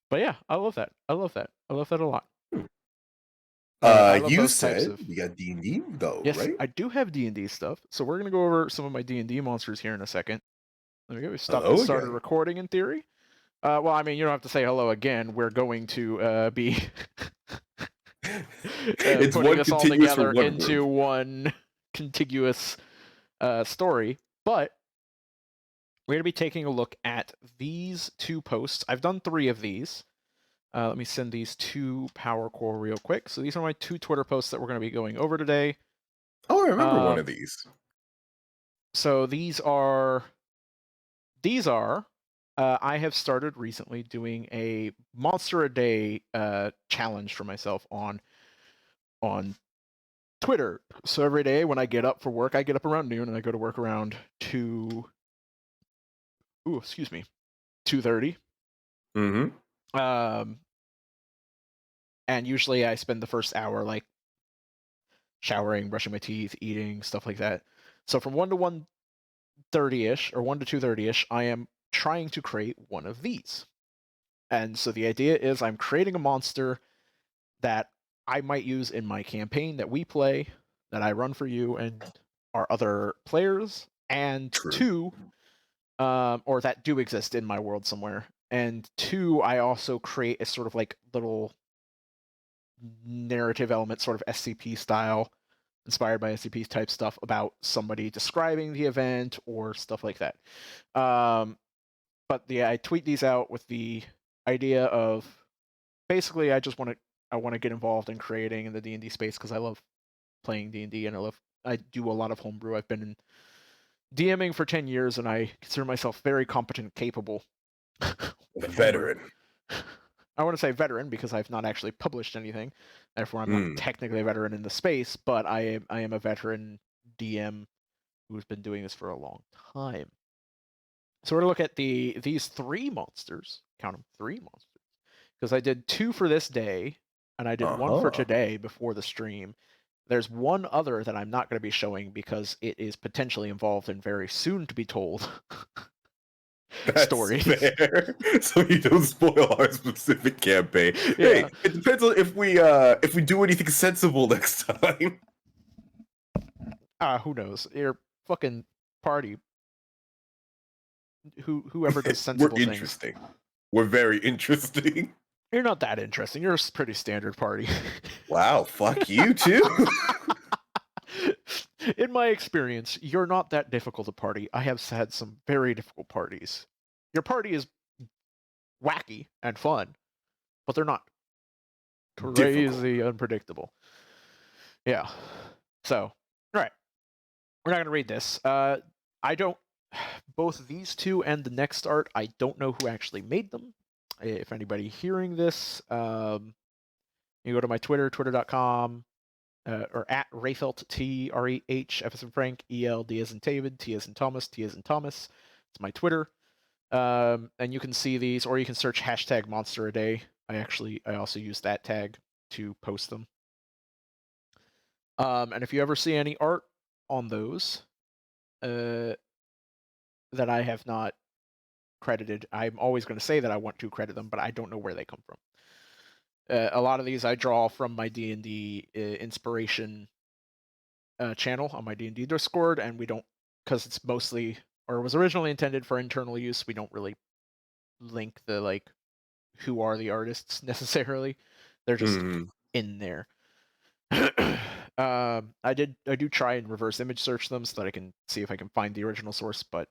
But yeah, I love that. I love that. I love that a lot. I love You those types said of. you got D&D though, Yes, right? I do have D&D stuff, so we're gonna go over some of my D&D monsters here in a second. There we go. We Hello started again. recording in theory. Well, I mean, you don't have to say hello again. We're going to be It's putting one this all continuous for together one into group. one contiguous story. But we're going to be taking a look at these two posts. I've done 3 of these. Let me send these to PowerCore real quick. So these are my 2 Twitter posts that we're going to be going over today. Oh, I remember one of these. So these are I have started recently doing a monster a day challenge for myself on Twitter. So every day when I get up for work, I get up around noon and I go to work around 2:30. Um, and usually I spend the first hour like showering, brushing my teeth, eating, stuff like that. So from 1 to 1:30ish, or 1 to 2:30ish, I am trying to create one of these. And so the idea is I'm creating a monster that I might use in my campaign that we play, that I run for you and our other players, and True. 2, or that do exist in my world somewhere. And 2, I also create a sort of like little narrative element, sort of SCP style, inspired by SCP type stuff, about somebody describing the event or stuff like that. But yeah, I tweet these out with the idea of basically I want to get involved in creating in the D&D space, because I love playing D&D and I do a lot of homebrew. I've been in DMing for 10 years and I consider myself very competent and capable with homebrew. Veteran. I want to say veteran because I've not actually published anything. Therefore, I'm not technically a veteran in the space, but I am a veteran DM who's been doing this for a long time. So we're going to look at these 3 monsters. Count them, 3 monsters. Because I did 2 for this day, and I did 1 for today before the stream. There's one other that I'm not going to be showing because it is potentially involved in very soon to be told That's stories. fair. So you don't spoil our specific campaign. Yeah. Hey, it depends on if we do anything sensible next time. Who knows? Your fucking party. Whoever does sensible We're things. interesting. We're very interesting. You're not that interesting. You're a pretty standard party. Wow, fuck you too. In my experience, you're not that difficult a party. I have had some very difficult parties. Your party is wacky and fun, but they're not crazy difficult. Unpredictable. Yeah. So, all right. We're not going to read this. I don't. Both these 2 and the next art, I don't know who actually made them. If anybody hearing this, you go to my Twitter, twitter.com or at Rayfelt, TREH, F as in Frank, EL, D as in David, T as in Thomas, T as in Thomas. It's my Twitter. And you can see these, or you can search hashtag monster a day. I also use that tag to post them. And if you ever see any art on those that I have not credited, I'm always going to say that I want to credit them, but I don't know where they come from. A lot of these I draw from my D&D inspiration channel on my D&D Discord, and we don't, because it's mostly, or was originally intended for internal use, we don't really link the, like, who are the artists necessarily. They're just in there. I do try and reverse image search them so that I can see if I can find the original source, but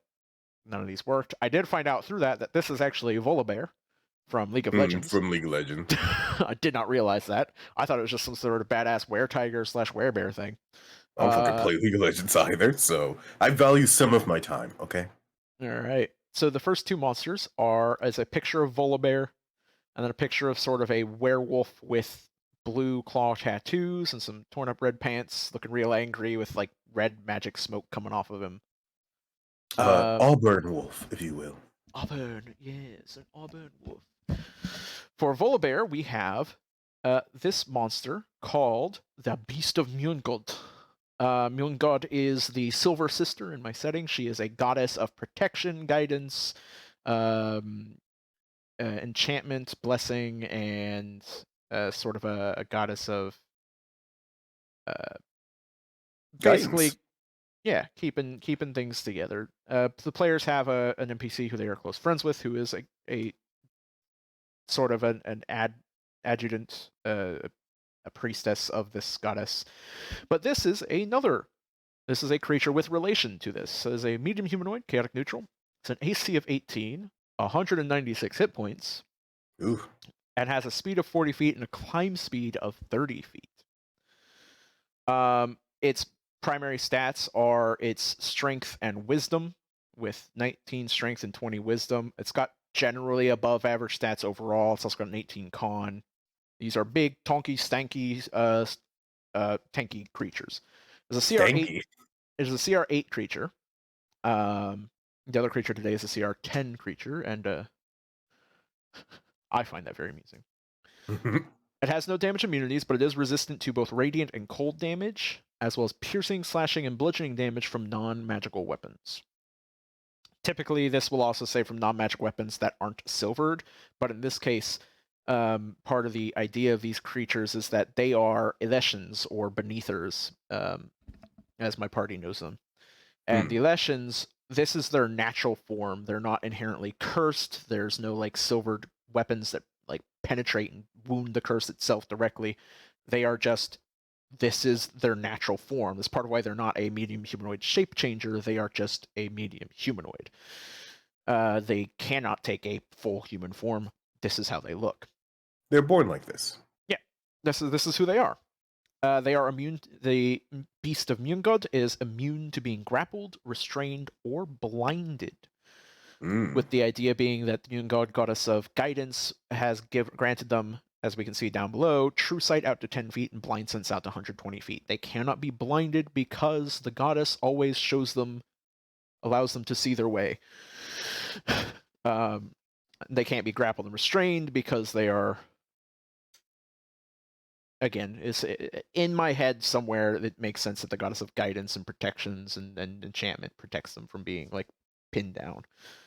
none of these worked. I did find out through that this is actually Vola Bear from League of Legends. From League of Legends. I did not realize that. I thought it was just some sort of badass were-tiger / werebear thing. I don't fucking play League of Legends either, so I value some of my time, okay? Alright. So the first two monsters are as a picture of Vola Bear, and then a picture of sort of a werewolf with blue claw tattoos and some torn up red pants, looking real angry with like red magic smoke coming off of him. Auburn wolf, if you will. Auburn, yes, an auburn wolf. For Vola Bear, we have this monster called the Beast of Mjolnir. Mjolnir is the Silver Sister in my setting. She is a goddess of protection, guidance, enchantment, blessing, and sort of a goddess of basically, yeah, keeping things together. The players have an NPC who they are close friends with, who is a sort of an adjutant, a priestess of this goddess. But this is a creature with relation to this. So it's a medium humanoid, chaotic neutral. It's an AC of 18, 196 hit points. Ooh. And has a speed of 40 feet and a climb speed of 30 feet. Its primary stats are its strength and wisdom, with 19 strength and 20 wisdom. It's got generally above average stats overall. It's also got an 18 con. These are big, tonky, stanky, tanky creatures. There's a CR8. Stanky. There's a CR8 creature. The other creature today is a CR10 creature, and I find that very amusing. It has no damage immunities, but it is resistant to both radiant and cold damage, as well as piercing, slashing, and bludgeoning damage from non-magical weapons. Typically, this will also say from non-magic weapons that aren't silvered, but in this case, part of the idea of these creatures is that they are Eleshins, or Beneathers, as my party knows them. And the Eleshins, this is their natural form. They're not inherently cursed. There's no like silvered weapons that like penetrate and wound the curse itself directly. They are just, this is their natural form. That's part of why they're not a medium humanoid shape changer. They are just a medium humanoid. They cannot take a full human form. This is how they look. They're born like this. Yeah, this is who they are. They are immune. The Beast of Mjolnir is immune to being grappled, restrained, or blinded. With the idea being that the Mjolnir, goddess of guidance, has granted them, as we can see down below, true sight out to 10 feet and blind sense out to 120 feet. They cannot be blinded because the goddess always allows them to see their way. They can't be grappled and restrained because they are, again, is in my head somewhere it makes sense that the goddess of guidance and protections and enchantment protects them from being like pinned down.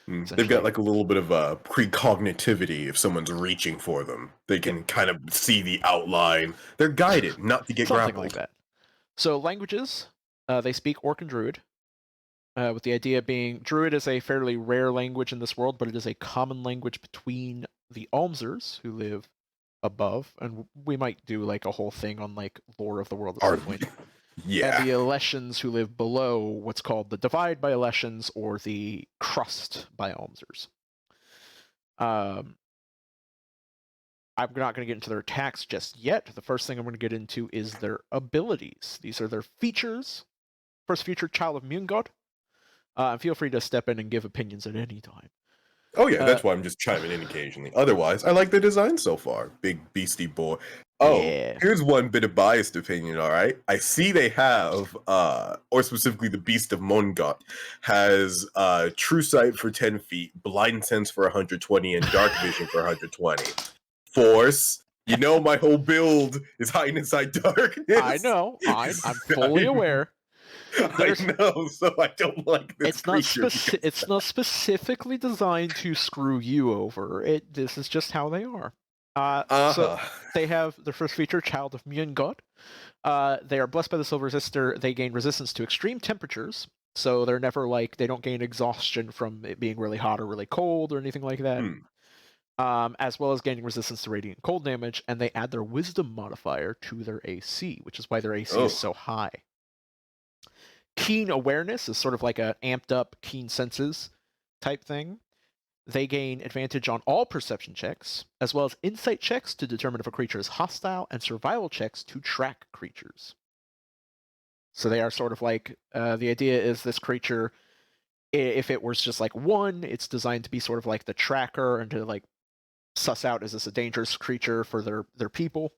They've got like a little bit of a precognitivity if someone's reaching for them. They can kind of see the outline. They're guided not to get something grappled. Like that. So languages, they speak Orc and Druid, with the idea being Druid is a fairly rare language in this world, but it is a common language between the Almsers, who live above, and we might do like a whole thing on like lore of the world at some point. Yeah. And the Eleshins, who live below what's called the Divide by Eleshins or the Crust by Almsers. I'm not going to get into their attacks just yet. The first thing I'm going to get into is their abilities. These are their features. First feature, Child of Mjolnir. Feel free to step in and give opinions at any time. Oh yeah, that's why I'm just chiming in occasionally. Otherwise, I like the design so far. Big beastie boy. Oh, Yeah. here's one bit of biased opinion, all right? I see they have, or specifically the Beast of Mongot, has True Sight for 10 feet, Blind Sense for 120, and Dark Vision for 120. Force, you know my whole build is hiding inside darkness. I know. I'm fully aware. I know, so I don't like this creature. It's not specifically designed to screw you over. This is just how they are. So they have their first feature, Child of Mune God. They are blessed by the Silver Resistor. They gain resistance to extreme temperatures, so they're never like they don't gain exhaustion from it being really hot or really cold or anything like that. As well as gaining resistance to radiant cold damage, and they add their Wisdom modifier to their AC, which is why their AC is so high. Keen Awareness is sort of like a amped up Keen Senses type thing. They gain advantage on all perception checks, as well as insight checks to determine if a creature is hostile, and survival checks to track creatures. So they are sort of like, the idea is this creature, if it was just like one, it's designed to be sort of like the tracker and to like suss out, is this a dangerous creature for their people?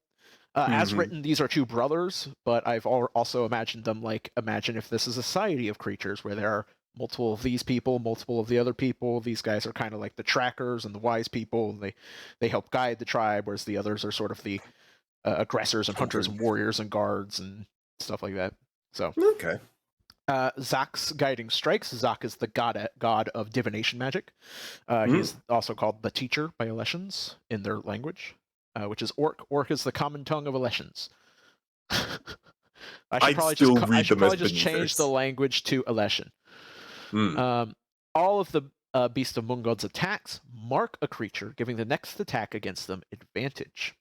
As written, these are two brothers, but I've also imagined them like, imagine if this is a society of creatures where there are multiple of these people, multiple of the other people. These guys are kind of like the trackers and the wise people, and they help guide the tribe, whereas the others are sort of the aggressors and hunters and warriors and guards and stuff like that. So, okay. Zak's guiding strikes. Zak is the god of divination magic. He's also called the teacher by Alessians in their language, which is Orc. Orc is the common tongue of Alessians. I should probably just change the language to Alessian. All of the Beast of Mungod's attacks mark a creature, giving the next attack against them advantage.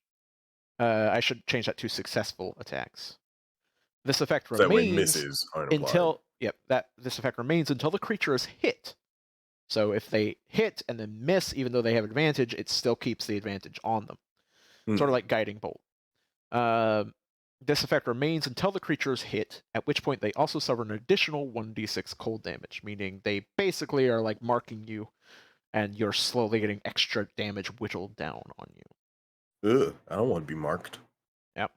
I should change that to successful attacks. This effect remains until this effect remains until the creature is hit. So if they hit and then miss, even though they have advantage, it still keeps the advantage on them. Sort of like Guiding Bolt. This effect remains until the creature is hit, at which point they also suffer an additional 1d6 cold damage, meaning they basically are like marking you, and you're slowly getting extra damage whittled down on you. Ugh, I don't want to be marked. Yep.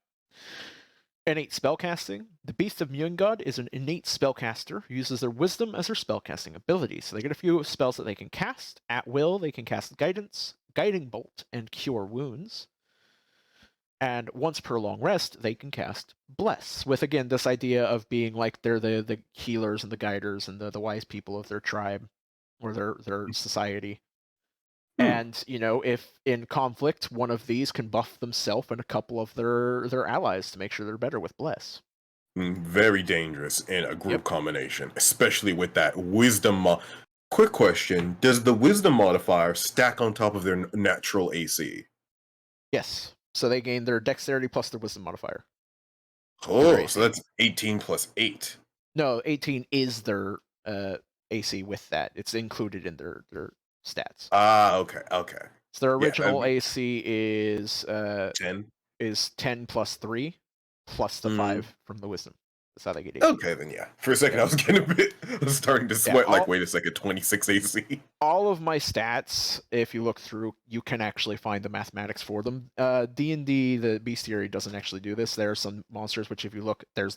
Innate spellcasting. The Beast of Mune-God is an innate spellcaster who uses their wisdom as their spellcasting ability. So they get a few spells that they can cast. At will, they can cast Guidance, Guiding Bolt, and Cure Wounds. And once per long rest, they can cast Bless, with again this idea of being like they're the healers and the guiders and the wise people of their tribe or their society. And, you know, if in conflict, one of these can buff themselves and a couple of their allies to make sure they're better with Bless. Very dangerous in a group combination, especially with that wisdom. Quick question: does the wisdom modifier stack on top of their natural AC? Yes. So they gain their dexterity plus their wisdom modifier. Oh, so that's 18 plus 8. No, 18 is their AC with that. It's included in their stats. Okay. So their original AC is 10. Is 10 plus 3 plus the 5 from the wisdom. That's how they get 8. Okay, then yeah. For a second, I was getting I was starting to sweat. Wait a second, 26 AC. All of my stats, if you look through, you can actually find the mathematics for them. D&D, the bestiary doesn't actually do this. There are some monsters which, if you look, they're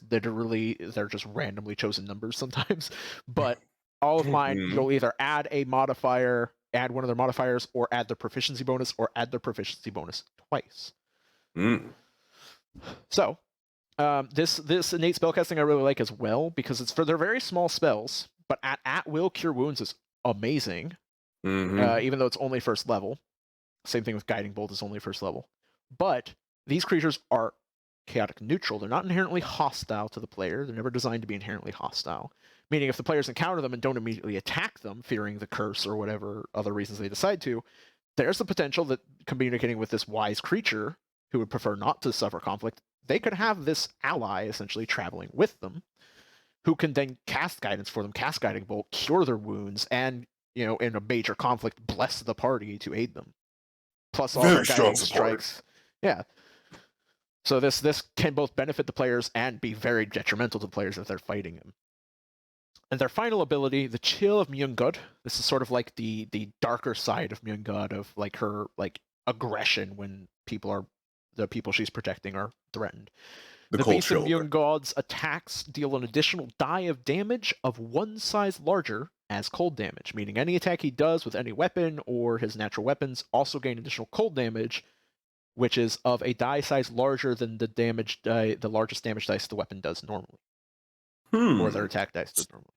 just randomly chosen numbers sometimes. But all of mine, you'll either add a modifier, add one of their modifiers, or add their proficiency bonus, or add their proficiency bonus twice. So, this innate spellcasting I really like as well, because it's for their very small spells, but at will Cure Wounds is amazing, even though it's only first level. Same thing with Guiding Bolt is only first level. But these creatures are chaotic neutral. They're not inherently hostile to the player. They're never designed to be inherently hostile. Meaning if the players encounter them and don't immediately attack them, fearing the curse or whatever other reasons they decide to, there's the potential that communicating with this wise creature who would prefer not to suffer conflict, they could have this ally essentially traveling with them, who can then cast guidance for them, cast Guiding Bolt, cure their wounds, and, you know, in a major conflict, bless the party to aid them. Plus all their guiding strikes. Yeah. So this can both benefit the players and be very detrimental to players if they're fighting him. And their final ability, the Chill of Mune-God. This is sort of like the darker side of Mune-God, of like her like aggression when people are the people she's protecting are threatened. The The cold Beast of shoulder. Mjolnir's attacks deal an additional die of damage of one size larger as cold damage, meaning any attack he does with any weapon or his natural weapons also gain additional cold damage, which is of a die size larger than the damage die, the largest damage dice the weapon does normally, or their attack dice does normally.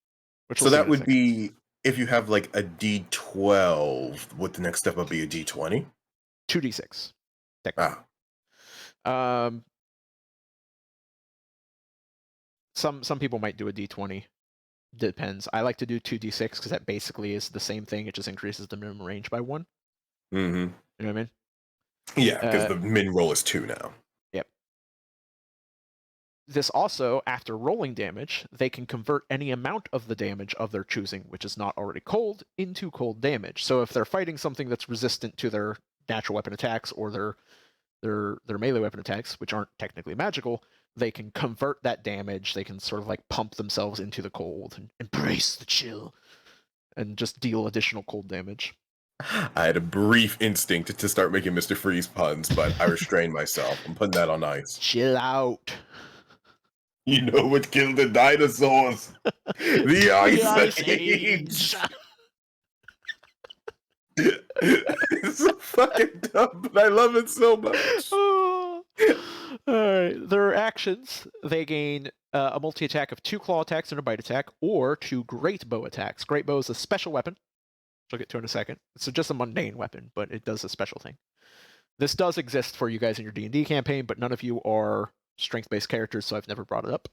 Which So we'll see that in a would second. be if you have like a D12. Would the next step up be a D20? 2d6. Technically. Um, some people might do a d20. Depends. I like to do 2d6 because that basically is the same thing. It just increases the minimum range by 1. Mm-hmm. You know what I mean? Yeah, because the min roll is 2 now. Yep. This also, after rolling damage, they can convert any amount of the damage of their choosing, which is not already cold, into cold damage. So if they're fighting something that's resistant to their natural weapon attacks or their melee weapon attacks, which aren't technically magical, they can convert that damage. They can sort of like pump themselves into the cold and embrace the chill and just deal additional cold damage. I had a brief instinct to start making Mr. Freeze puns, but I restrained myself. I'm putting that on ice. Chill out. You know what killed the dinosaurs? The Ice Age! It's so fucking dumb, but I love it so much. Alright, their actions, they gain a multi-attack of 2 claw attacks and a bite attack, or 2 great bow attacks. Great bow is a special weapon, which I'll get to in a second. It's just a mundane weapon, but it does a special thing. This does exist for you guys in your D&D campaign, but none of you are strength-based characters, so I've never brought it up.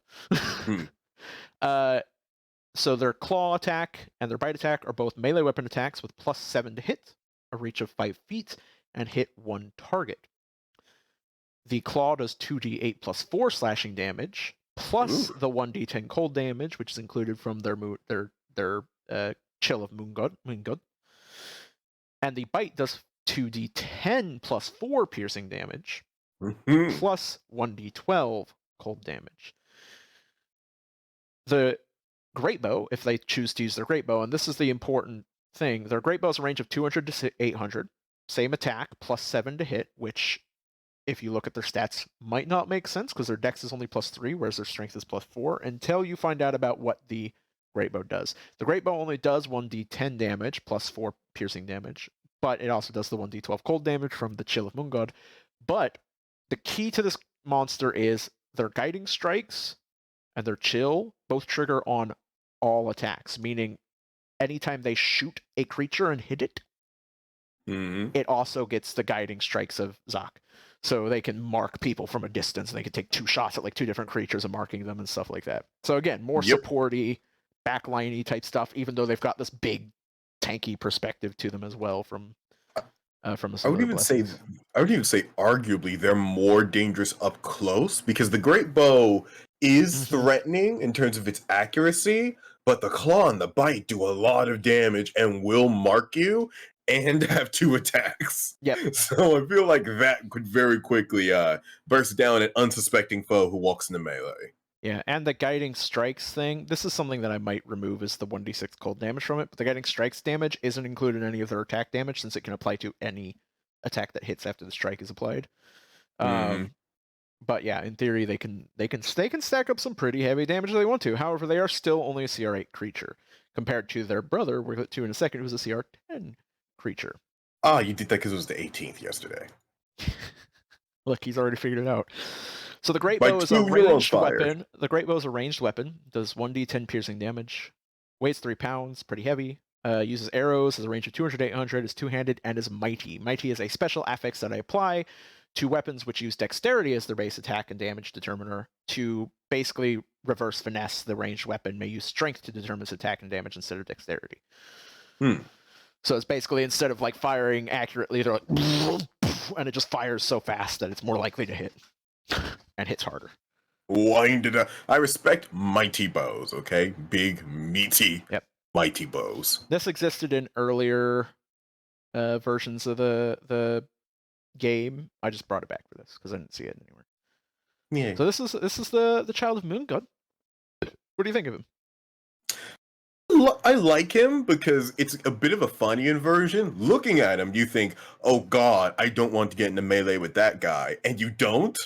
So their claw attack and their bite attack are both melee weapon attacks with +7 to hit, a reach of 5 feet, and hit 1 target. The claw does 2d8 plus 4 slashing damage, plus the 1d10 cold damage, which is included from their Chill of Moongod. And the bite does 2d10 plus 4 piercing damage, plus 1d12 cold damage. The great bow, if they choose to use their great bow, and this is the important thing, their great bow has a range of 200 to 800, same attack, +7 to hit, which, if you look at their stats, might not make sense because their dex is only +3, whereas their strength is +4, until you find out about what the great bow does. The great bow only does 1d10 damage, +4 piercing damage, but it also does the 1d12 cold damage from the Chill of Moongod. But the key to this monster is their guiding strikes and their chill both trigger on all attacks, meaning anytime they shoot a creature and hit it, it also gets the guiding strikes of Zok. So they can mark people from a distance, and they can take 2 shots at like 2 different creatures and marking them and stuff like that. So again, more supporty, backliney type stuff, even though they've got this big, tanky perspective to them as well from I would even say arguably they're more dangerous up close because the great bow is threatening in terms of its accuracy, but the claw and the bite do a lot of damage and will mark you and have 2 attacks. Yep. So I feel like that could very quickly burst down an unsuspecting foe who walks into melee. Yeah, and the guiding strikes thing, this is something that I might remove as the 1d6 cold damage from it, but the guiding strikes damage isn't included in any of their attack damage since it can apply to any attack that hits after the strike is applied. But yeah, in theory they can stack up some pretty heavy damage if they want to. However, they are still only a CR8 creature compared to their brother, we'll get to in a second, who's a CR10 creature. You did that because it was the 18th yesterday. Look, he's already figured it out. So the great bow is a ranged weapon. The great bow is a ranged weapon. Does 1d10 piercing damage. Weighs 3 pounds. Pretty heavy. Uses arrows. Has a range of 200 to 800. Is two-handed and is mighty. Mighty is a special affix that I apply to weapons which use dexterity as their base attack and damage determiner to basically reverse finesse the ranged weapon. May use strength to determine its attack and damage instead of dexterity. So it's basically, instead of like firing accurately, they're like, and it just fires so fast that it's more likely to hit and hits harder. Wind it up. I respect mighty bows, okay? Big, meaty, mighty bows. This existed in earlier versions of the game. I just brought it back for this because I didn't see it anywhere. Yeah. So this is the Child of Moongod. What do you think of him? I like him because it's a bit of a funny inversion. Looking at him, you think, "Oh God, I don't want to get into melee with that guy," and you don't.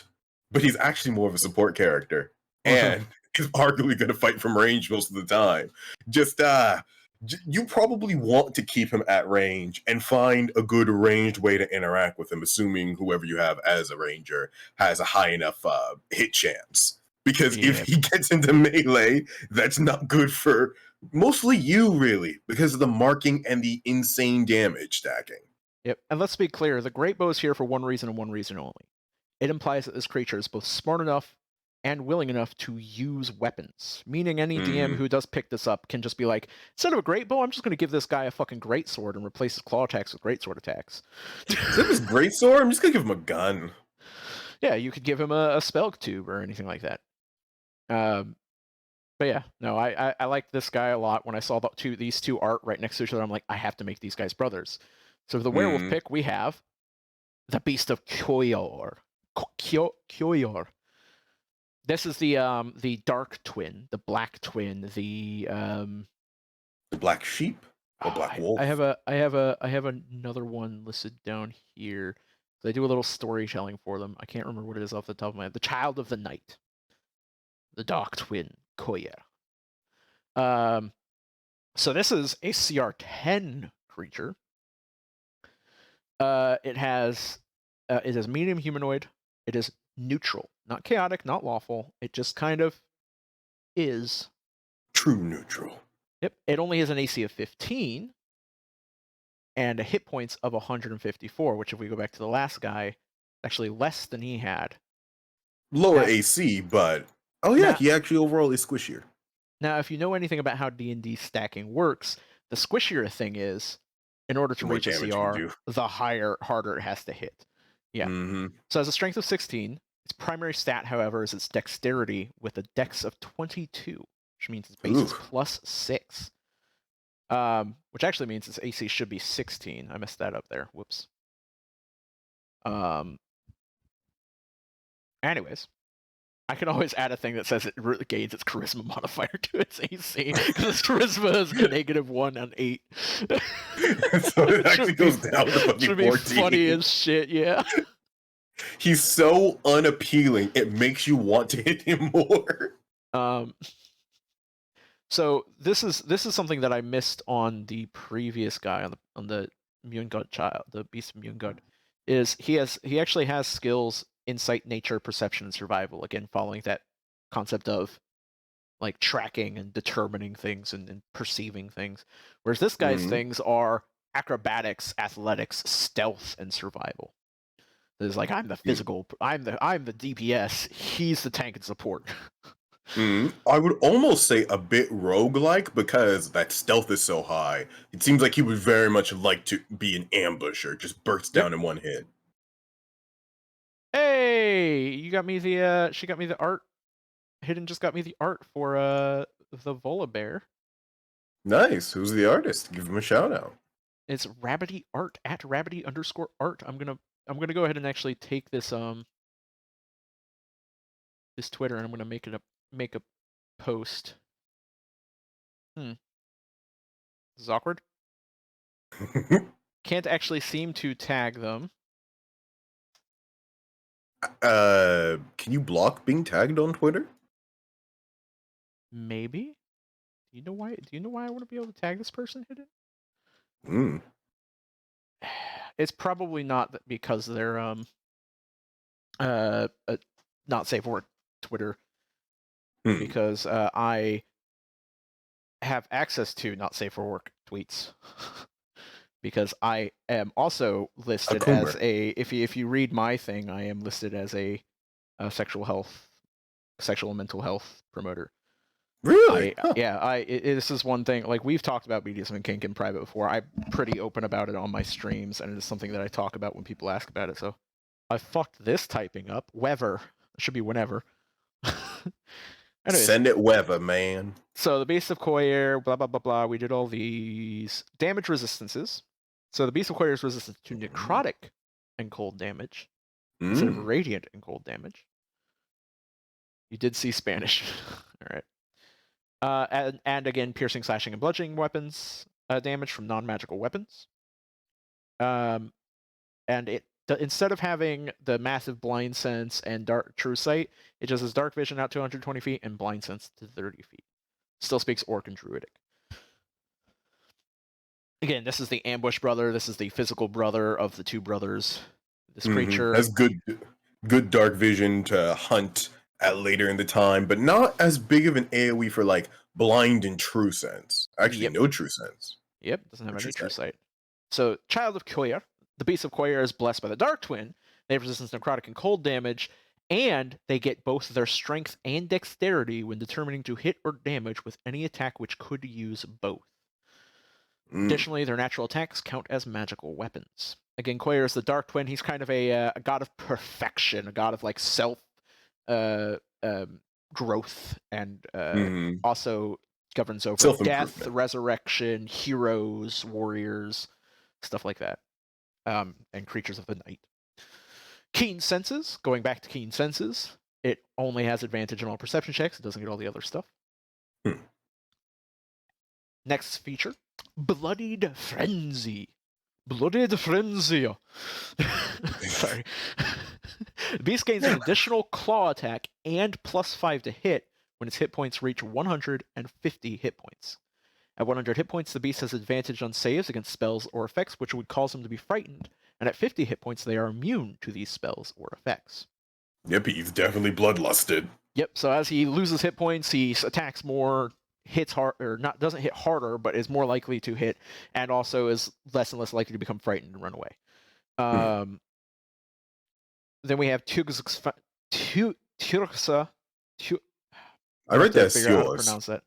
But he's actually more of a support character, and is arguably going to fight from range most of the time. Just you probably want to keep him at range and find a good ranged way to interact with him, assuming whoever you have as a ranger has a high enough hit chance. Because if Yep. he gets into melee, that's not good for mostly you, really, because of the marking and the insane damage stacking. Yep. And let's be clear, the Great Bow is here for one reason and one reason only. It implies that this creature is both smart enough and willing enough to use weapons. Meaning any DM who does pick this up can just be like, instead of a Great Bow, I'm just going to give this guy a fucking Greatsword and replace his claw attacks with Greatsword attacks. Instead of his greatsword, I'm just going to give him a gun. Yeah, you could give him a spell tube or anything like that. But yeah, no, I like this guy a lot. When I saw these two art right next to each other, I'm like, I have to make these guys brothers. So for the werewolf pick, we have the Beast of Coyer. Coyer. This is the dark twin, the black twin, the black sheep or black wolf. I have another one listed down here. So I do a little storytelling for them. I can't remember what it is off the top of my head. The Child of the Night. The dark twin, Coyer. So this is a CR10 creature. It is medium humanoid. It is neutral, not chaotic, not lawful. It just kind of is. True neutral. Yep. It only has an AC of 15 and a hit points of 154, which if we go back to the last guy, actually less than he had. Lower AC, but oh yeah, he actually overall is squishier. Now, if you know anything about how D&D stacking works, the squishier a thing is, in order to reach a CR, the harder it has to hit. Yeah. So it has a strength of 16. Its primary stat, however, is its dexterity with a dex of 22, which means its base is plus 6. Which actually means its AC should be 16. I messed that up there. Whoops. Anyways, I can always add a thing that says it really gains its charisma modifier to its AC, because its charisma is -1 on 8. So it actually goes down to fucking 14. Should be funny as shit, yeah. He's so unappealing, it makes you want to hit him more. So this is something that I missed on the previous guy on the Immune God child, the Beast Immune God, is he actually has skills insight, nature, perception, and survival. Again, following that concept of like tracking and determining things and perceiving things. Whereas this guy's things are acrobatics, athletics, stealth, and survival. It's like I'm the physical, I'm the DPS. He's the tank and support. I would almost say a bit roguelike because that stealth is so high. It seems like he would very much like to be an ambusher, just burst down in one hit. Hey, you got me the she got me the art. Hidden just got me the art for the Vola Bear. Nice. Who's the artist? Give him a shout out. It's Rabbity Art at Rabbity_art. I'm gonna go ahead and actually take this this Twitter and I'm gonna make a post. This is awkward. Can't actually seem to tag them. Can you block being tagged on Twitter? Maybe. Do you know why I want to be able to tag this person, Hidden? It's probably not because they're not safe for Twitter. Because I have access to not safe for work tweets. Because I am also listed as a if you read my thing, I am listed as a sexual and mental health promoter. Really? This is one thing, like we've talked about BDSM and kink in private before. I'm pretty open about it on my streams, and it is something that I talk about when people ask about it. So I fucked this typing up. Weather. It should be whenever. Anyways, send it weather, man. So the Beast of Coyer, blah blah blah blah. We did all these damage resistances. So the Beast of Coyer is resistant to necrotic and cold damage instead of radiant and cold damage. You did see Spanish. All And again, piercing, slashing, and bludgeoning weapons damage from non-magical weapons. And instead of having the massive blind sense and dark true sight, it just has dark vision out to 120 feet and blind sense to 30 feet. Still speaks orc and druidic. Again, this is the ambush brother. This is the physical brother of the two brothers. This creature has good dark vision to hunt at later in the time, but not as big of an AoE for like blind and true sense. Actually, no true sense. Yep, doesn't have any true sight. So, Child of Coyer. The beast of Coyer is blessed by the Dark Twin. They have resistance to necrotic and cold damage, and they get both their strength and dexterity when determining to hit or damage with any attack which could use both. Additionally, their natural attacks count as magical weapons. Again, Coyer is the Dark Twin. He's kind of a god of perfection, a god of like self growth, and also governs over death, resurrection, heroes, warriors, stuff like that, and creatures of the night. Keen senses. Going back to keen senses, it only has advantage on all perception checks. It doesn't get all the other stuff. Next feature, Bloodied Frenzy. Bloodied Frenzy. Sorry. The beast gains an additional claw attack and +5 to hit when its hit points reach 150 hit points. At 100 hit points, the beast has advantage on saves against spells or effects which would cause them to be frightened, and at 50 hit points, they are immune to these spells or effects. Yep, he's definitely bloodlusted. Yep, so as he loses hit points, he attacks more, hits hard, or not, doesn't hit harder, but is more likely to hit, and also is less and less likely to become frightened and run away. Then we have Turksa. I read that figure out how to pronounce that.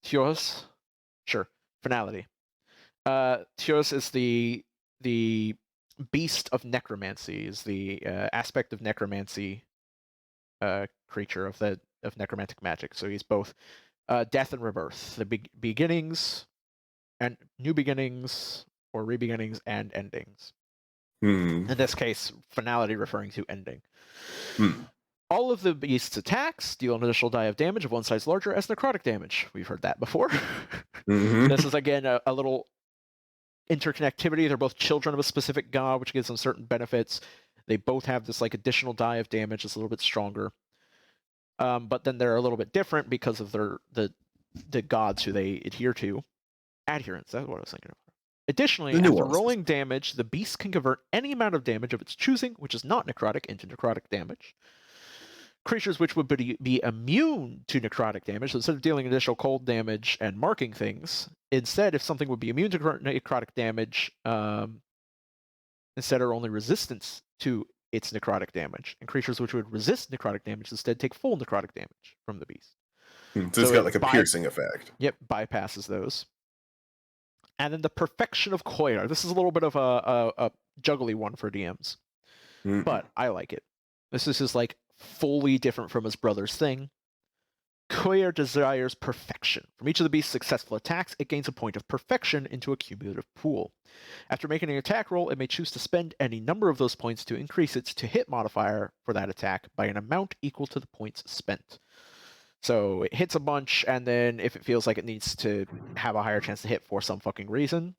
Tios, sure. Finality. Tios is the beast of necromancy. Is the aspect of necromancy creature of necromantic magic. So he's both death and rebirth, the beginnings and new beginnings or re-beginnings and endings. In this case, finality referring to ending. All of the beast's attacks deal an additional die of damage of one size larger as necrotic damage. We've heard that before. This is, again, a little interconnectivity. They're both children of a specific god, which gives them certain benefits. They both have this like additional die of damage that's a little bit stronger. But then they're a little bit different because of the gods who they adhere to. Adherence, that's what I was thinking of. Additionally, after rolling damage, the beast can convert any amount of damage of its choosing, which is not necrotic, into necrotic damage. Creatures which would be immune to necrotic damage, so instead of dealing additional cold damage and marking things, instead, if something would be immune to necrotic damage, instead are only resistance to its necrotic damage. And creatures which would resist necrotic damage instead take full necrotic damage from the beast. So it's got like a piercing effect. Yep, bypasses those. And then the perfection of Coyer. This is a little bit of a juggly one for DMs. But I like it. This is just like fully different from his brother's thing. Coyer desires perfection. From each of the beast's successful attacks, it gains a point of perfection into a cumulative pool. After making an attack roll, it may choose to spend any number of those points to increase its to-hit modifier for that attack by an amount equal to the points spent. So it hits a bunch, and then if it feels like it needs to have a higher chance to hit for some fucking reason,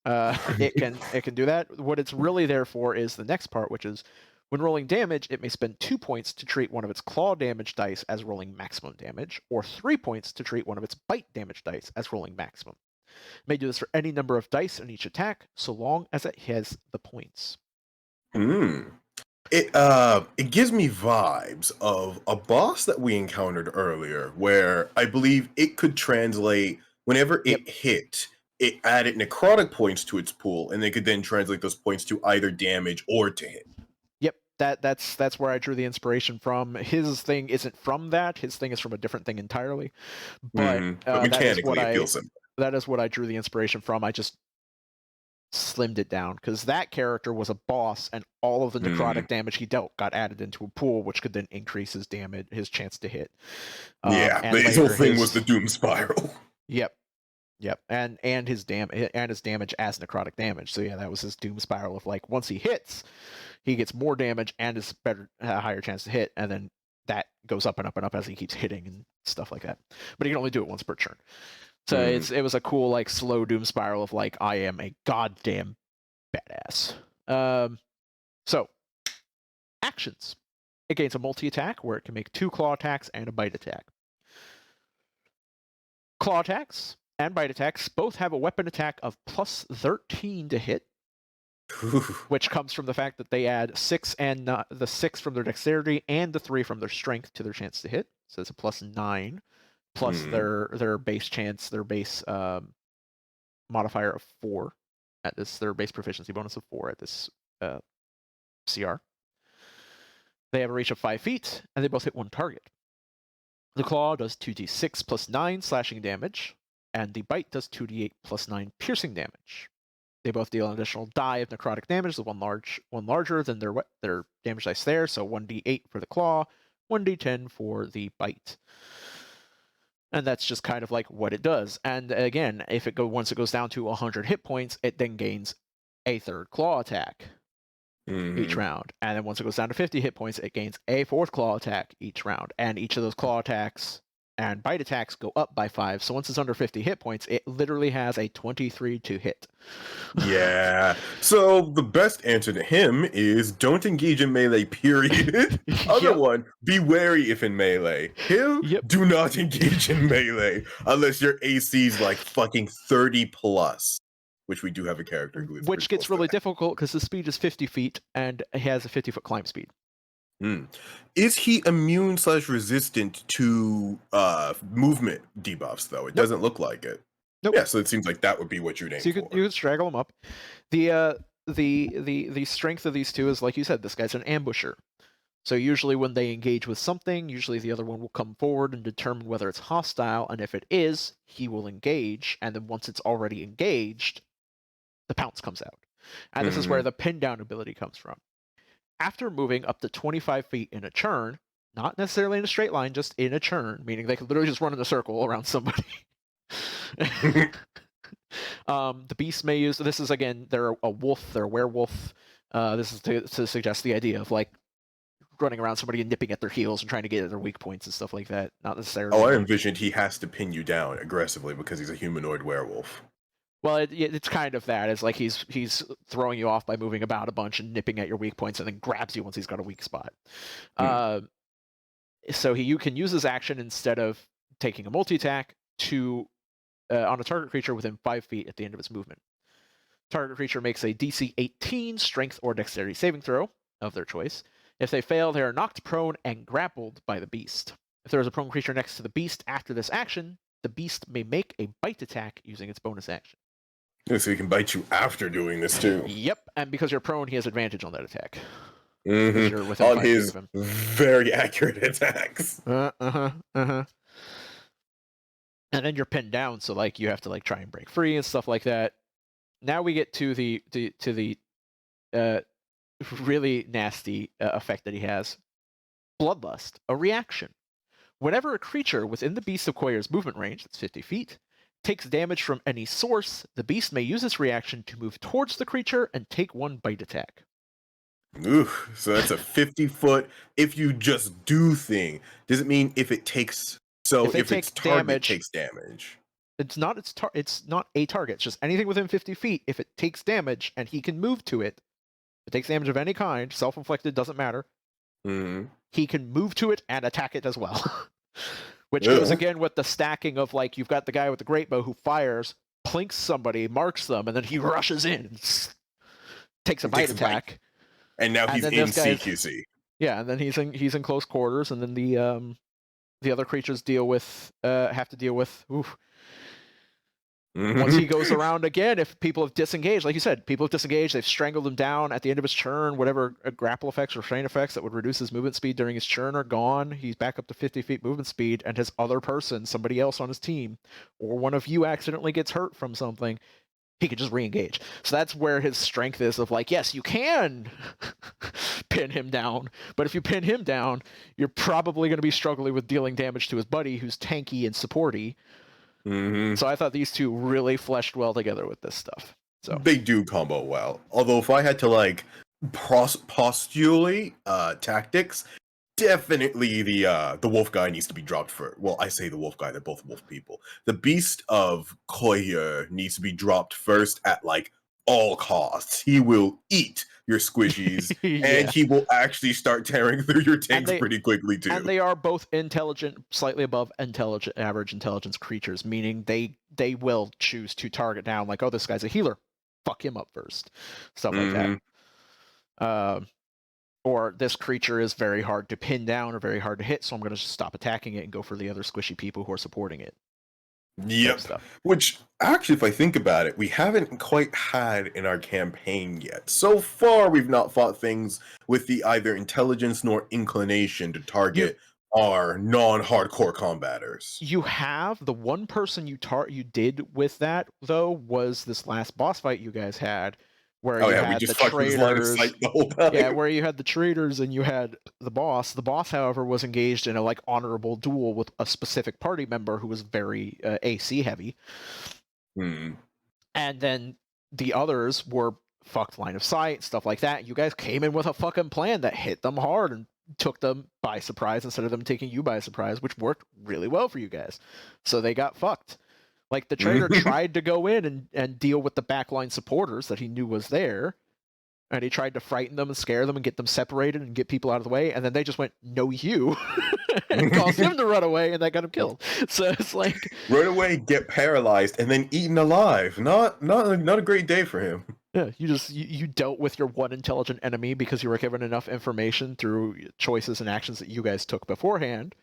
it can do that. What it's really there for is the next part, which is when rolling damage, it may spend 2 points to treat one of its claw damage dice as rolling maximum damage, or 3 points to treat one of its bite damage dice as rolling maximum. It may do this for any number of dice in each attack, so long as it has the points. It gives me vibes of a boss that we encountered earlier, where I believe it could translate whenever it hit, it added necrotic points to its pool, and they could then translate those points to either damage or to hit. Yep, that's where I drew the inspiration from. His thing isn't from that. His thing is from a different thing entirely. But, mechanically, it feels similar. That is what I drew the inspiration from. I just slimmed it down because that character was a boss, and all of the necrotic damage he dealt got added into a pool, which could then increase his damage, his chance to hit. His whole thing was the doom spiral. Yep, and his damage as necrotic damage. So yeah, that was his doom spiral of like once he hits, he gets more damage and is a higher chance to hit, and then that goes up and up and up as he keeps hitting and stuff like that. But he can only do it once per turn. So it was a cool like slow doom spiral of like I am a goddamn badass. So actions. It gains a multi-attack where it can make 2 claw attacks and a bite attack. Claw attacks and bite attacks both have a weapon attack of plus 13 to hit, which comes from the fact that they add 6 and the 6 from their dexterity and the 3 from their strength to their chance to hit. So it's a plus 9, plus their base chance, their base modifier of 4 at this, their base proficiency bonus of 4 at this CR. They have a reach of 5 feet, and they both hit 1 target. The claw does 2d6 plus 9 slashing damage, and the bite does 2d8 plus 9 piercing damage. They both deal an additional die of necrotic damage, the one larger than their damage dice there, so 1d8 for the claw, 1d10 for the bite. And that's just kind of like what it does. And again, once it goes down to 100 hit points, it then gains a 3rd claw attack each round. And then once it goes down to 50 hit points, it gains a 4th claw attack each round. And each of those claw attacks and bite attacks go up by 5. So once it's under 50 hit points, it literally has a 23 to hit. Yeah. So the best answer to him is don't engage in melee, period. Other one, be wary if in melee. Him, do not engage in melee unless your AC is like fucking 30 plus. Which we do have a character who is. Which gets really difficult because his speed is 50 feet and he has a 50-foot climb speed. Is he immune/resistant to movement debuffs, though? It doesn't look like it. Nope. Yeah, so it seems like that would be what you'd aim for. You could straggle them up. The strength of these two is, like you said, this guy's an ambusher. So usually when they engage with something, usually the other one will come forward and determine whether it's hostile, and if it is, he will engage, and then once it's already engaged, the pounce comes out. And this is where the pin down ability comes from. After moving up to 25 feet in a churn, not necessarily in a straight line, just in a churn, meaning they could literally just run in a circle around somebody. The beast may use, this is again, they're a wolf, they're a werewolf. This is to suggest the idea of like running around somebody and nipping at their heels and trying to get at their weak points and stuff like that. Not necessarily. Oh, I envisioned he has to pin you down aggressively because he's a humanoid werewolf. Well, it's kind of that. It's like he's throwing you off by moving about a bunch and nipping at your weak points and then grabs you once he's got a weak spot. So you can use his action instead of taking a multi-attack to on a target creature within 5 feet at the end of its movement. Target creature makes a DC 18 strength or dexterity saving throw of their choice. If they fail, they are knocked prone and grappled by the beast. If there is a prone creature next to the beast after this action, the beast may make a bite attack using its bonus action. So he can bite you after doing this too. Yep, and because you're prone, he has advantage on that attack. On his very accurate attacks. And then you're pinned down, so like you have to like try and break free and stuff like that. Now we get to the really nasty effect that he has. Bloodlust, a reaction. Whenever a creature within the beast of Coyer's movement range, that's 50 feet, takes damage from any source, the beast may use this reaction to move towards the creature and take 1 bite attack. Ooh, so that's a 50-foot if you just do thing. Does it mean if it takes, so if its target takes damage? It's not a target, it's just anything within 50 feet. If it takes damage and he can move to it, if it takes damage of any kind, self-inflicted, doesn't matter, he can move to it and attack it as well. Which goes again with the stacking of like, you've got the guy with the great bow who fires, plinks somebody, marks them, and then he rushes in, takes a bite attack. And now he's in CQC. Yeah, and then he's in close quarters, and then the other creatures have to deal with. Once he goes around again, if people have disengaged, like you said, people have disengaged, they've strangled him down at the end of his churn, whatever grapple effects or strain effects that would reduce his movement speed during his churn are gone. He's back up to 50 feet movement speed, and his other person, somebody else on his team, or one of you accidentally gets hurt from something, he could just re-engage. So that's where his strength is of like, yes, you can pin him down, but if you pin him down, you're probably going to be struggling with dealing damage to his buddy who's tanky and supporty. So I thought these two really fleshed well together with this stuff. So they do combo well. Although if I had to like postulate tactics, definitely the wolf guy needs to be dropped for. Well, I say the wolf guy; they're both wolf people. The beast of Coyer needs to be dropped first at like all costs. He will eat your squishies, and Yeah. he will actually start tearing through your tanks they- pretty quickly And too. they are both intelligent, slightly above average intelligence creatures, meaning they will choose to target down, like, oh, this guy's a healer, fuck him up first, stuff like that. Or this creature is very hard to pin down or very hard to hit, so I'm going to just stop attacking it and go for the other squishy people who are supporting it. Type Yep. stuff. Which, actually, if I think about it, we haven't quite had in our campaign yet. So far, we've not fought things with the either intelligence nor inclination to target our non-hardcore combaters. You have the one person you did with that, though, was this last boss fight you guys had, where Oh you yeah, we had the just fucked with his line of traders. sight the whole time. Yeah, where you had the traders and you had the boss. The boss, however, was engaged in a like honorable duel with a specific party member who was very AC heavy. Hmm. And then the others were fucked line of sight, stuff like that. You guys came in with a fucking plan that hit them hard and took them by surprise instead of them taking you by surprise, which worked really well for you guys. So they got fucked. Like, the trader tried to go in and deal with the backline supporters that he knew was there, and he tried to frighten them and scare them and get them separated and get people out of the way, and then they just went, no you, and caused him to run away, and that got him killed. So it's like, Run away, get paralyzed, and then eaten alive. Not a great day for him. yeah, you dealt with your one intelligent enemy because you were given enough information through choices and actions that you guys took beforehand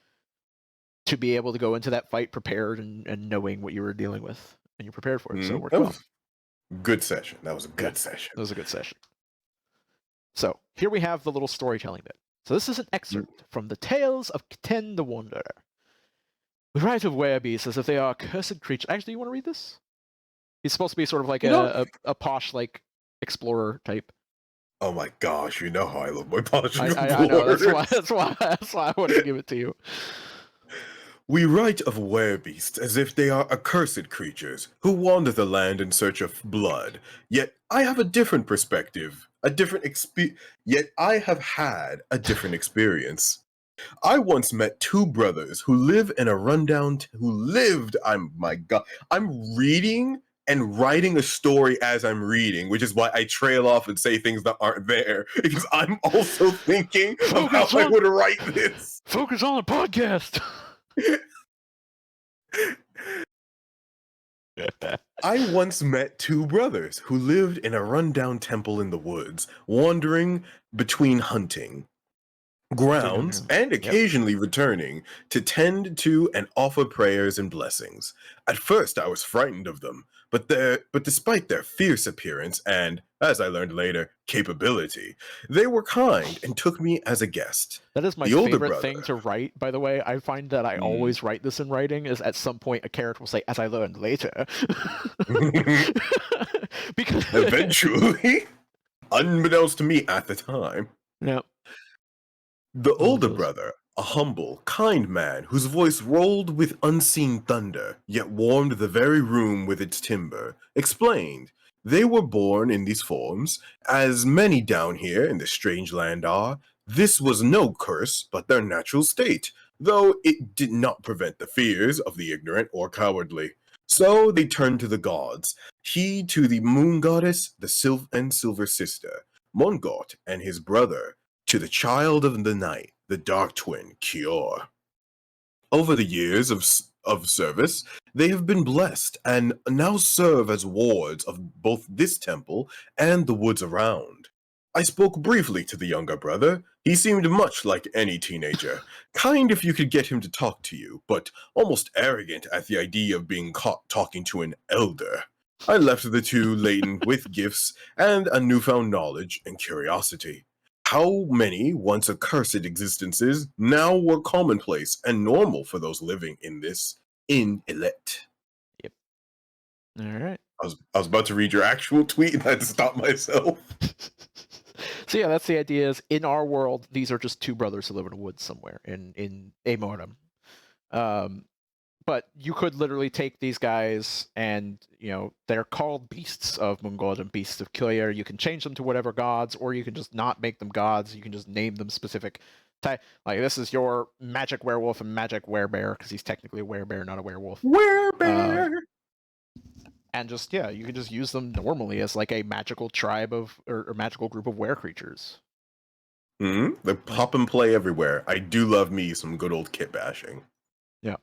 to be able to go into that fight prepared and knowing what you were dealing with, and you prepared for it. So it worked well. Good session. That was a good session. That was a good session. So here we have the little storytelling bit. So this is an excerpt from the Tales of Kten the Wanderer. We write of werebeasts as if they are cursed creatures. Actually, you want to read this? He's supposed to be sort of like a posh, like, explorer type. Oh my gosh, you know how I love my posh I know, that's why I wanted to give it to you. We write of werebeasts as if they are accursed creatures who wander the land in search of blood. Yet I have a different perspective, yet I have had a different experience. I once met two brothers who live in a rundown I'm reading and writing a story as I'm reading, which is why I trail off and say things that aren't there, because I'm also thinking of how I would write this. Focus on the podcast. I once met two brothers who lived in a rundown temple in the woods, wandering between hunting grounds and occasionally returning to tend to and offer prayers and blessings. At first I was frightened of them, but despite their fierce appearance and, as I learned later, capability, they were kind and took me as a guest. That is my favorite thing to write, by the way. I find that I always write this in writing, is at some point a character will say, as I learned later. Because eventually, unbeknownst to me at the time. Yeah. The older brother, a humble, kind man whose voice rolled with unseen thunder, yet warmed the very room with its timbre, explained they were born in these forms, as many down here in this strange land are. This was no curse, but their natural state, though it did not prevent the fears of the ignorant or cowardly. So they turned to the gods, he to the moon goddess, the silver sister, Mongot, and his brother, to the child of the night, the dark twin, Coir. Over the years of service, they have been blessed and now serve as wards of both this temple and the woods around. I spoke briefly to the younger brother. He seemed much like any teenager, kind if you could get him to talk to you, but almost arrogant at the idea of being caught talking to an elder. I left the two laden with gifts and a newfound knowledge and curiosity. How many once accursed existences now were commonplace and normal for those living in this elect. Yep. All right. I was about to read your actual tweet and I had to stop myself. So yeah, that's the idea. Is in our world, these are just two brothers who live in a woods somewhere in Amortem. But you could literally take these guys and, they're called beasts of Mungod and beasts of Coyer. You can change them to whatever gods, or you can just not make them gods. You can just name them specific Like, this is your magic werewolf and magic werebear, because he's technically a werebear, not a werewolf. Werebear. And just, yeah, you can just use them normally as like a magical tribe of or magical group of were creatures. They pop and play everywhere. I do love me some good old kit bashing. Yeah.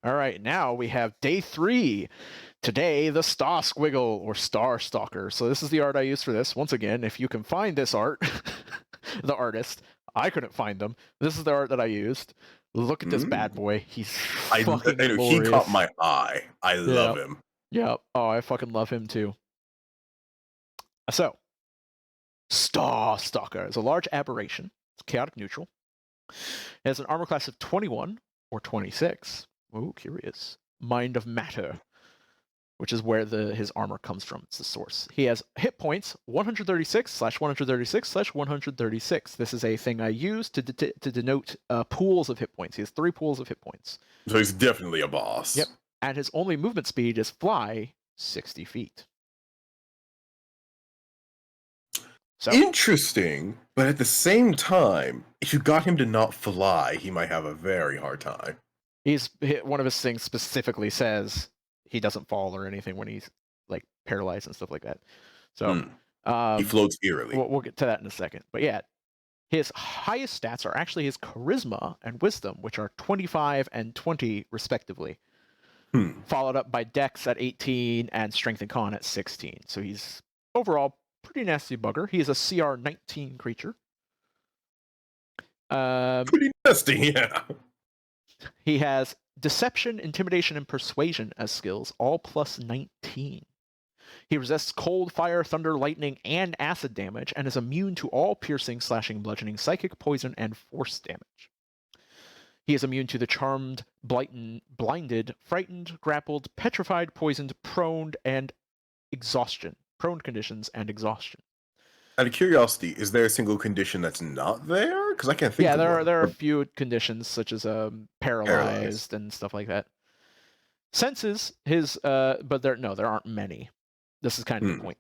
All right, now we have day 3. Today, the Star Squiggle, or Star Stalker. So this is the art I used for this. Once again, if you can find this art, the artist, I couldn't find them. This is the art that I used. Look at this bad boy. He's fucking glorious. He caught my eye. I love him. Yeah. Oh, I fucking love him too. So, Star Stalker is a large aberration. It's chaotic neutral. It has an armor class of 21 or 26. Ooh, curious. Mind of Matter, which is where his armor comes from. It's the source. He has hit points 136/136/136. This is a thing I use to denote pools of hit points. He has 3 pools of hit points. So he's definitely a boss. Yep. And his only movement speed is fly 60 feet. So, interesting, but at the same time, if you got him to not fly, he might have a very hard time. One of his things specifically says he doesn't fall or anything when he's like paralyzed and stuff like that. So he floats eerily. We'll get to that in a second. But yeah, his highest stats are actually his charisma and wisdom, which are 25 and 20 respectively. Followed up by dex at 18 and strength and con at 16. So he's overall pretty nasty bugger. He is a CR 19 creature. Pretty nasty, yeah. He has deception, intimidation, and persuasion as skills, all plus 19. He resists cold, fire, thunder, lightning, and acid damage, and is immune to all piercing, slashing, bludgeoning, psychic, poison, and force damage. He is immune to the charmed, blinded, frightened, grappled, petrified, poisoned, proned, and exhaustion. Prone conditions and exhaustion. Out of curiosity, is there a single condition that's not there? Because I can't think. Yeah, there are a few conditions such as paralyzed and stuff like that. Senses his, but there aren't many. This is kind of the point,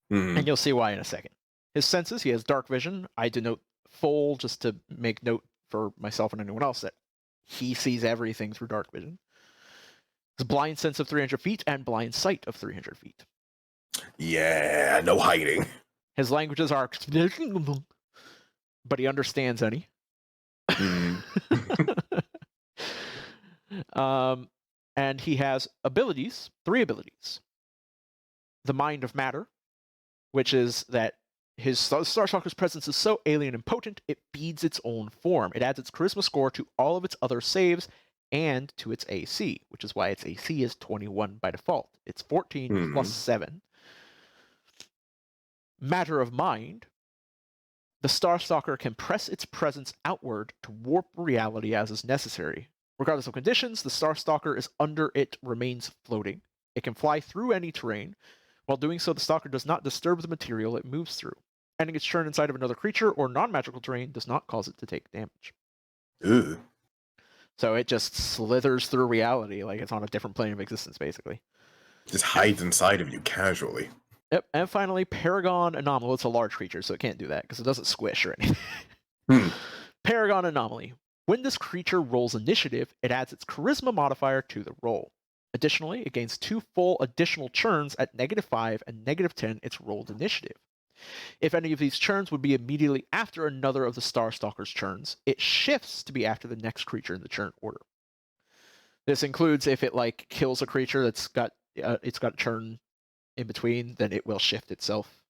and you'll see why in a second. His senses, he has dark vision. I denote full just to make note for myself and anyone else that he sees everything through dark vision. His blind sense of 300 feet and blind sight of 300 feet. Yeah, no hiding. His languages are, but he understands any. And he has abilities, 3 abilities. The Mind of Matter, which is that his Starstalker's presence is so alien and potent, it feeds its own form. It adds its charisma score to all of its other saves and to its AC, which is why its AC is 21 by default. It's 14 plus 7. Matter of Mind. The Starstalker can press its presence outward to warp reality as is necessary. Regardless of conditions, the Starstalker is under it remains floating. It can fly through any terrain. While doing so, the Stalker does not disturb the material it moves through. Ending its turn inside of another creature or non-magical terrain does not cause it to take damage. Ugh. So it just slithers through reality like it's on a different plane of existence, basically. Just hides inside of you casually. Yep, and finally, Paragon Anomaly. Well, it's a large creature, so it can't do that because it doesn't squish or anything. Paragon Anomaly. When this creature rolls initiative, it adds its charisma modifier to the roll. Additionally, it gains 2 full additional churns at -5 and -10 its rolled initiative. If any of these churns would be immediately after another of the Starstalker's churns, it shifts to be after the next creature in the churn order. This includes if it like kills a creature that's got a churn in between, then it will shift itself.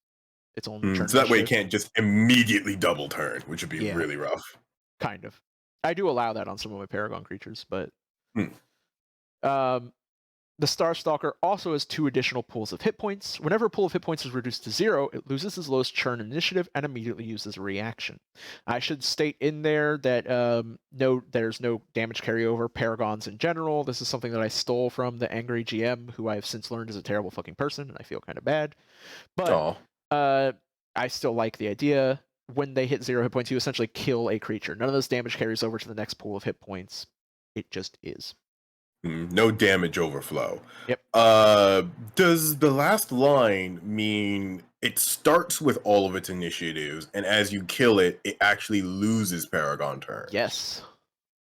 Its own turn. So that way it can't just immediately double turn, which would be really rough. Kind of. I do allow that on some of my Paragon creatures, but the Starstalker also has 2 additional pools of hit points. Whenever a pool of hit points is reduced to 0, it loses its lowest churn initiative and immediately uses a reaction. I should state in there that there's no damage carryover. Paragons in general. This is something that I stole from the angry GM, who I've since learned is a terrible fucking person, and I feel kind of bad. But I still like the idea. When they hit 0 hit points, you essentially kill a creature. None of this damage carries over to the next pool of hit points. It just is. No damage overflow. Yep. Does the last line mean it starts with all of its initiatives, and as you kill it, it actually loses Paragon turns. Yes.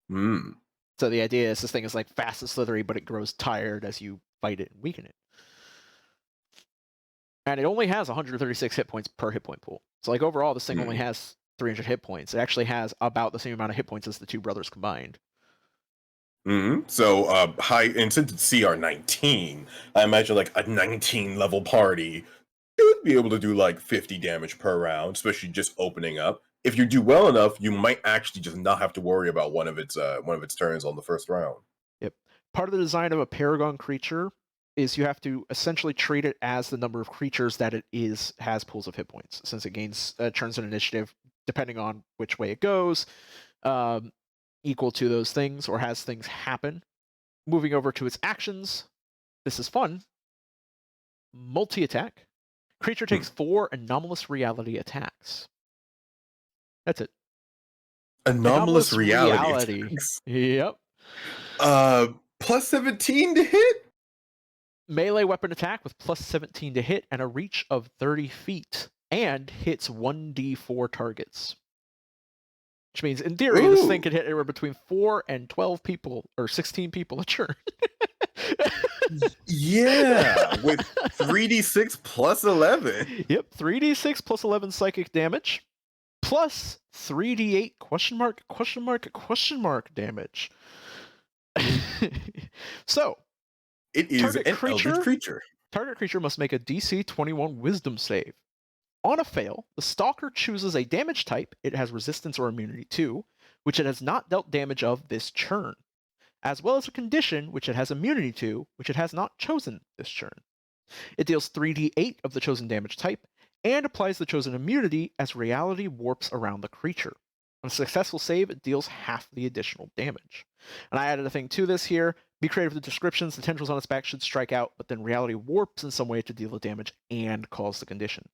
Hmm. So the idea is this thing is like fast and slithery, but it grows tired as you fight it and weaken it. And it only has 136 hit points per hit point pool. So like overall, this thing only has 300 hit points. It actually has about the same amount of hit points as the two brothers combined. So high, and since it's CR 19, I imagine like a 19 level party should be able to do like 50 damage per round, especially just opening up. If you do well enough, you might actually just not have to worry about one of its turns on the first round. Yep. Part of the design of a Paragon creature is you have to essentially treat it as the number of creatures that it has pools of hit points, since it gains turns an initiative depending on which way it goes, equal to those things or has things happen. Moving over to its actions, this is fun. Multi-attack. Creature takes 4 anomalous reality attacks. That's it. Anomalous reality attacks. Yep. Plus 17 to hit? Melee weapon attack with plus 17 to hit and a reach of 30 feet. And hits 1d4 targets. Which means, in theory, this thing could hit anywhere between 4 and 12 people, or 16 people a turn. Yeah, with 3d6 plus 11. Yep, 3d6 plus 11 psychic damage, plus 3d8 question mark damage. So, it is an eldritch creature. Target creature must make a DC 21 Wisdom save. On a fail, the Stalker chooses a damage type it has resistance or immunity to, which it has not dealt damage of this turn, as well as a condition which it has immunity to, which it has not chosen this turn. It deals 3d8 of the chosen damage type, and applies the chosen immunity as reality warps around the creature. On a successful save, it deals half the additional damage. And I added a thing to this here. Be creative with the descriptions. The tendrils on its back should strike out, but then reality warps in some way to deal the damage and cause the condition.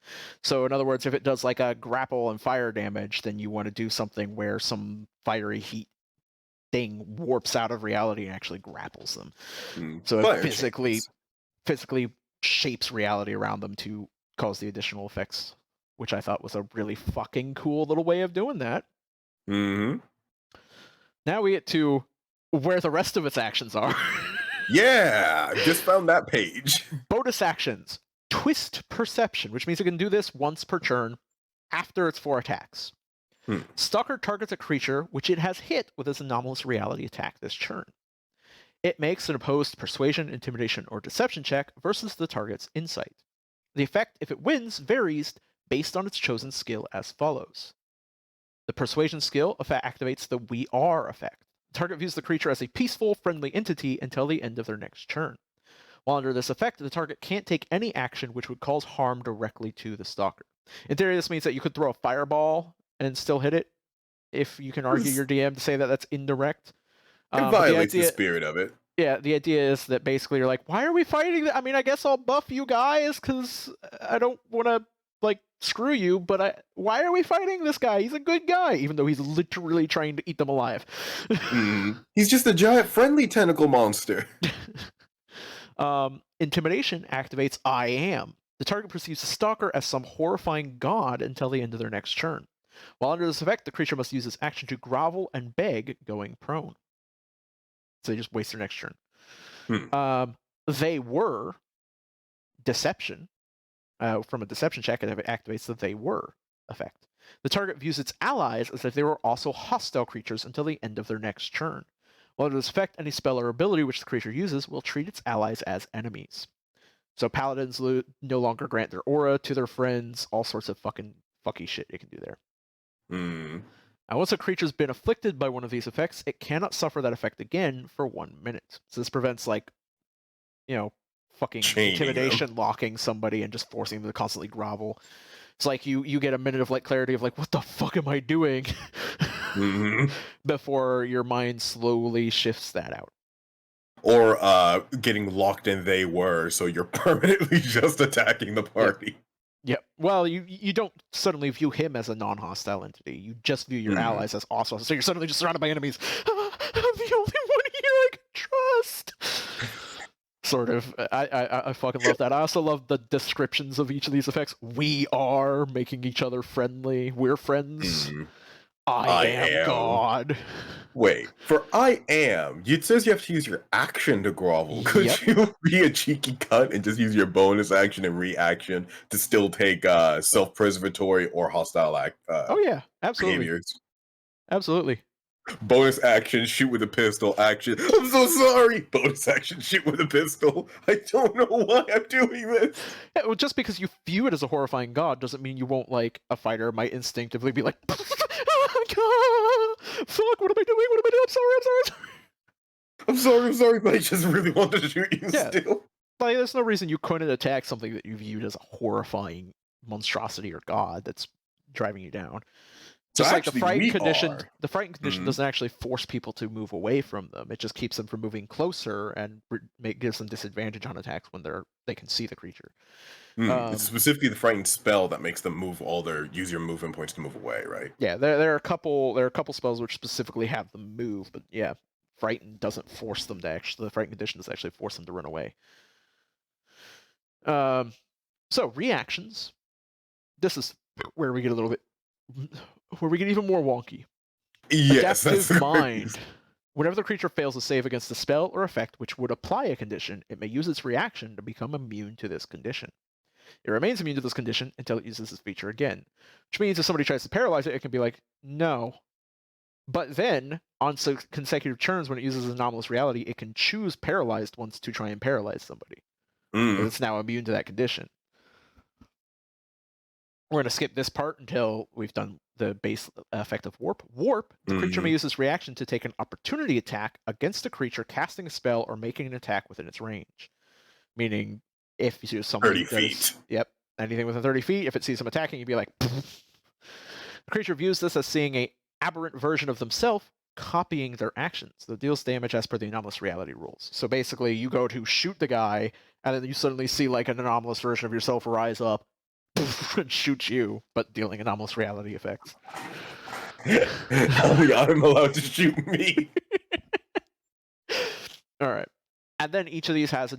So in other words, if it does like a grapple and fire damage, then you want to do something where some fiery heat thing warps out of reality and actually grapples them. So it physically shapes reality around them to cause the additional effects, which I thought was a really fucking cool little way of doing that. Now we get to where the rest of its actions are. Yeah, just found that page. Bonus actions. Twist Perception, which means it can do this once per turn after its 4 attacks. Stalker targets a creature which it has hit with its anomalous reality attack this turn. It makes an opposed persuasion, intimidation, or deception check versus the target's insight. The effect, if it wins, varies based on its chosen skill as follows. The persuasion skill activates the We Are effect. The target views the creature as a peaceful, friendly entity until the end of their next turn. While under this effect, the target can't take any action which would cause harm directly to the Stalker. In theory, this means that you could throw a fireball and still hit it, if you can argue your DM to say that that's indirect. It violates the spirit of it. Yeah, the idea is that basically you're like, why are we fighting? I mean, I guess I'll buff you guys because I don't want to like screw you, but why are we fighting this guy? He's a good guy, even though he's literally trying to eat them alive. He's just a giant friendly tentacle monster. Intimidation activates I Am. The target perceives the Stalker as some horrifying god until the end of their next turn. While under this effect, the creature must use its action to grovel and beg, going prone. So they just waste their next turn. They were Deception. From a deception check, it activates the They Were effect. The target views its allies as if they were also hostile creatures until the end of their next turn. While under this effect, any spell or ability which the creature uses will treat its allies as enemies. So paladins no longer grant their aura to their friends, all sorts of fucky shit it can do there. Now, once a creature's been afflicted by one of these effects, it cannot suffer that effect again for 1 minute. So this prevents, like, fucking intimidation, locking somebody and just forcing them to constantly grovel. It's like you get a minute of like clarity of like, what the fuck am I doing? Before your mind slowly shifts that out. Or getting locked in They Were, so you're permanently just attacking the party. Yep. Well, you don't suddenly view him as a non-hostile entity. You just view your allies as hostile. So you're suddenly just surrounded by enemies. I'm the only one here I can trust. sort of. I fucking love that. I also love the descriptions of each of these effects. We are making each other friendly. We're friends. I I am am. God. Wait, for I am, it says you have to use your action to grovel. Yep. Could you be a cheeky cunt and just use your bonus action and reaction to still take self-preservatory or hostile Oh yeah, absolutely, behaviors? absolutely. Bonus action, shoot with a pistol. Action, I'm so sorry. Bonus action, shoot with a pistol. I don't know why I'm doing this. Yeah, well, just because you view it as a horrifying god doesn't mean you won't, like, a fighter might instinctively be like, oh, God, fuck, what am I doing? What am I doing? I'm sorry. I'm sorry, but I just really wanted to shoot you still. Like, there's no reason you couldn't attack something that you viewed as a horrifying monstrosity or god that's driving you down. Just So like the actually, frightened we condition, are. the frightened condition doesn't actually force people to move away from them. It just keeps them from moving closer and gives them disadvantage on attacks when they can see the creature. It's specifically the frightened spell that makes them use your movement points to move away, right? Yeah, there are a couple spells which specifically have them move, but yeah, frightened doesn't force them to actually. The frightened condition doesn't actually force them to run away. So reactions. This is where we get a little bit, where we get even more wonky. Yes, Adaptive Mind. Whenever the creature fails to save against a spell or effect which would apply a condition, it may use its reaction to become immune to this condition. It remains immune to this condition until it uses this feature again, which means if somebody tries to paralyze it, it can be like, no. But then, on consecutive turns, when it uses anomalous reality, it can choose paralyzed once to try and paralyze somebody. It's now immune to that condition. We're going to skip this part until we've done the base effect of Warp. Warp, the creature may use this reaction to take an opportunity attack against a creature casting a spell or making an attack within its range. Meaning, if you see somebody 30 feet. Yep, anything within 30 feet, if it sees them attacking, you'd be like, the creature views this as seeing a aberrant version of themselves copying their actions that deals damage as per the anomalous reality rules. So basically, you go to shoot the guy, and then you suddenly see like an anomalous version of yourself rise up and shoot you, but dealing anomalous reality effects. I'm allowed to shoot me. All right. And then each of these has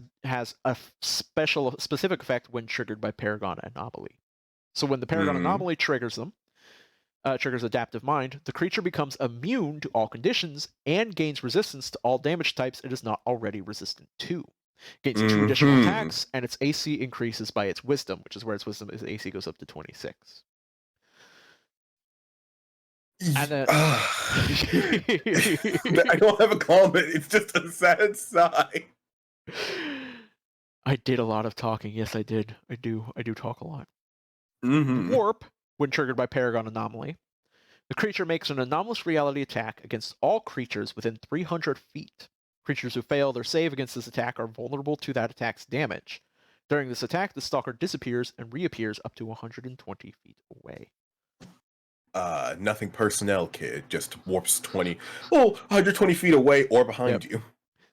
a specific effect when triggered by Paragon Anomaly. So when the Paragon Anomaly triggers them, triggers Adaptive Mind, the creature becomes immune to all conditions and gains resistance to all damage types it is not already resistant to. Gains 2 additional attacks, and its AC increases by its Wisdom, which is where its Wisdom AC goes up to 26. And then... I don't have a comment. It's just a sad sigh. I did a lot of talking. Yes, I did. I do talk a lot. Mm-hmm. Warp, when triggered by Paragon Anomaly, the creature makes an anomalous reality attack against all creatures within 300 feet. Creatures who fail their save against this attack are vulnerable to that attack's damage. During this attack, the Stalker disappears and reappears up to 120 feet away. Nothing personnel, kid. Just warps 120 feet away or behind you.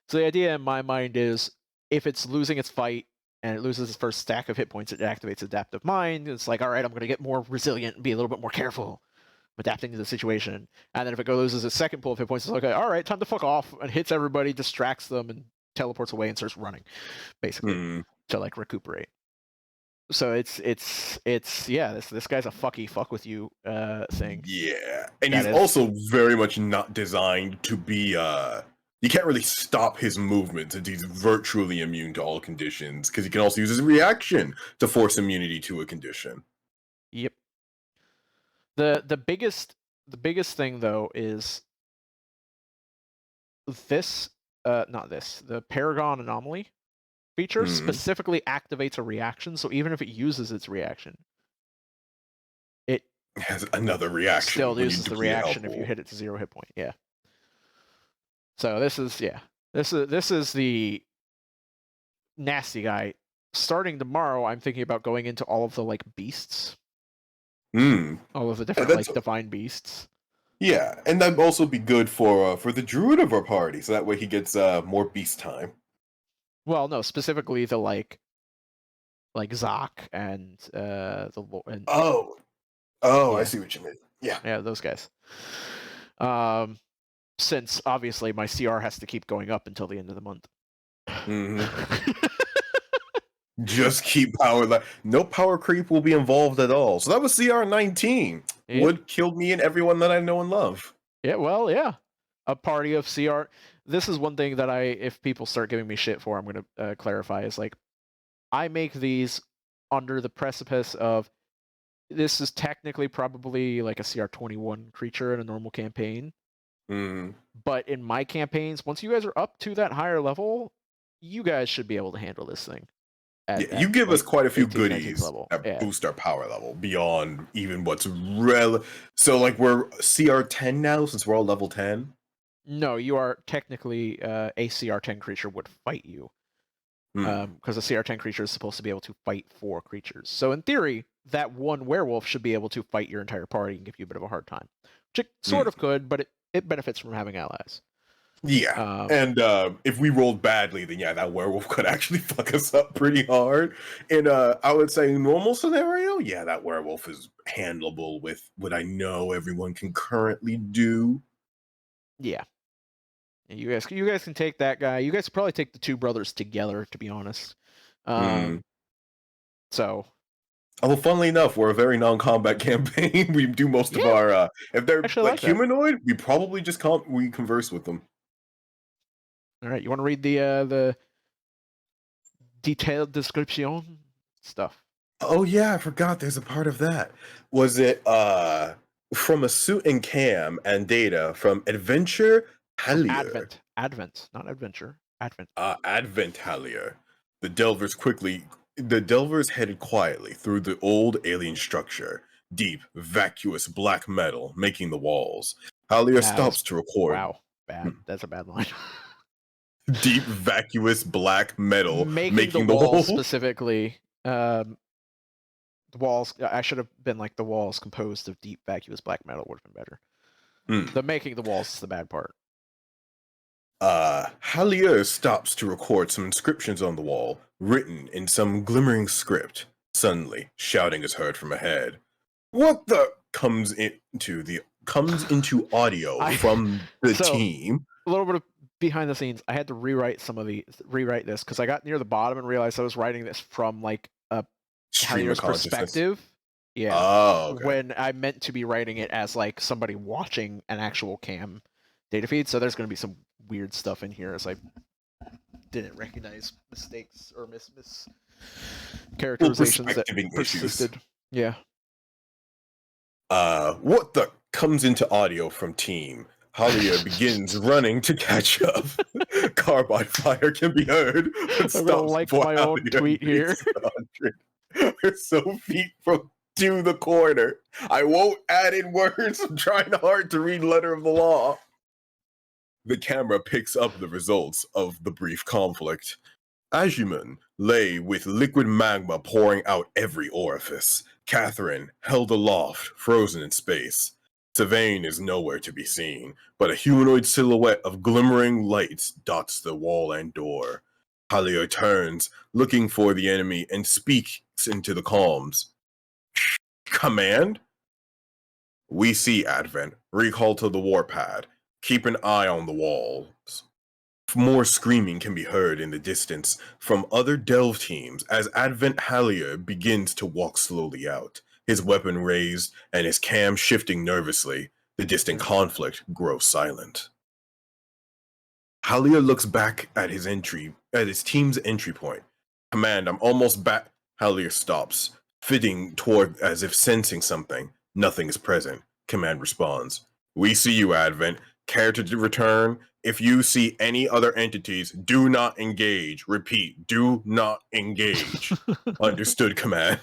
So the idea in my mind is, if it's losing its fight and it loses its first stack of hit points, it activates Adaptive Mind. It's like, all right, I'm going to get more resilient and be a little bit more careful, adapting to the situation. And then if it loses its second pool of hit points, it's like, all right, time to fuck off, and hits everybody, distracts them, and teleports away and starts running, basically, to like recuperate. So it's yeah, this guy's a fuck with you thing. Yeah, and he's also very much not designed to be you can't really stop his movement since he's virtually immune to all conditions, because he can also use his reaction to force immunity to a condition. Yep. The biggest thing though is this the Paragon Anomaly feature specifically activates a reaction, so even if it uses its reaction, it has another reaction. Still uses the reaction if you hit it to 0 hit point. Yeah. So this is the nasty guy. Starting tomorrow, I'm thinking about going into all of the like beasts. All of the different like divine beasts. Yeah, and that'd also be good for the druid of our party, so that way he gets more beast time. Well, no, specifically the like Zoc and I see what you mean. Yeah, those guys. Since obviously my CR has to keep going up until the end of the month. Just keep power. No power creep will be involved at all. So that was CR 19. Yeah. Would killed me and everyone that I know and love. Yeah, well, yeah. A party of CR. This is one thing that if people start giving me shit for, I'm going to clarify is like, I make these under the precipice of this is technically probably like a CR 21 creature in a normal campaign. But in my campaigns, once you guys are up to that higher level, you guys should be able to handle this thing. You give us quite a few 18th, goodies level. that boost our power level beyond even what's So like we're CR 10 now since we're all level 10. No, you are technically a CR 10 creature would fight you. Because a CR 10 creature is supposed to be able to fight 4 creatures. So in theory, that one werewolf should be able to fight your entire party and give you a bit of a hard time. Which it sort of could, but it benefits from having allies. Yeah, and if we rolled badly, then yeah, that werewolf could actually fuck us up pretty hard. In I would say normal scenario, yeah, that werewolf is handleable with what I know everyone can currently do. Yeah. You guys can take that guy. You guys probably take the 2 brothers together, to be honest. So. Although, funnily enough, we're a very non-combat campaign. We do most of our if they're like humanoid, we probably just converse with them. All right, you want to read the detailed description stuff? Oh yeah, I forgot. There's a part of that. Was it from a suit and cam and data from Adventure Hallier? Advent, not adventure. Advent. Advent Hallier. The Delvers headed quietly through the old alien structure, deep, vacuous black metal making the walls. Hallier stops to record. Wow, bad. That's a bad line. Deep, vacuous black metal making the walls specifically. The walls. I should have been like the walls composed of deep, vacuous black metal would have been better. The making the walls is the bad part. Hallier stops to record some inscriptions on the wall, written in some glimmering script. Suddenly, shouting is heard from ahead. What the comes into audio from the team. A little bit of behind the scenes. I had to rewrite this because I got near the bottom and realized I was writing this from like a Hallier's perspective. Yeah. Oh, okay. When I meant to be writing it as like somebody watching an actual cam data feed, so there's going to be some weird stuff in here as I didn't recognize mistakes or mis characterizations that persisted. Yeah. What the comes into audio from team. Hallier begins running to catch up. Carbide fire can be heard. I'm gonna like my own tweet here. We're so feet from to the corner. I won't add in words. I'm trying hard to read letter of the law. The camera picks up the results of the brief conflict. Ajuman lay with liquid magma pouring out every orifice. Catherine held aloft, frozen in space. Sylvain is nowhere to be seen, but a humanoid silhouette of glimmering lights dots the wall and door. Hallier turns, looking for the enemy, and speaks into the comms. Command? We see Advent. Recall to the warpad. Keep an eye on the walls. More screaming can be heard in the distance from other delve teams as Advent Hallier begins to walk slowly out, his weapon raised and his cam shifting nervously. The distant conflict grows silent. Hallier looks back at his team's entry point. Command, I'm almost back. Hallier stops, fitting toward as if sensing something. Nothing is present. Command responds. We see you, Advent. Care to return? If you see any other entities, do not engage. Repeat, do not engage. Understood, Command.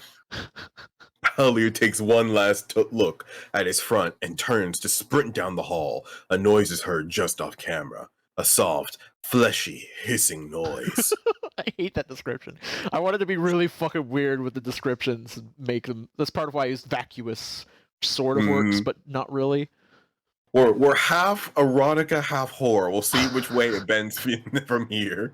Hallier takes one last look at his front and turns to sprint down the hall. A noise is heard just off camera. A soft, fleshy, hissing noise. I hate that description. I wanted to be really fucking weird with the descriptions and make them. That's part of why I used vacuous. Sort of works, but not really. We're half erotica, half horror. We'll see which way it bends from here.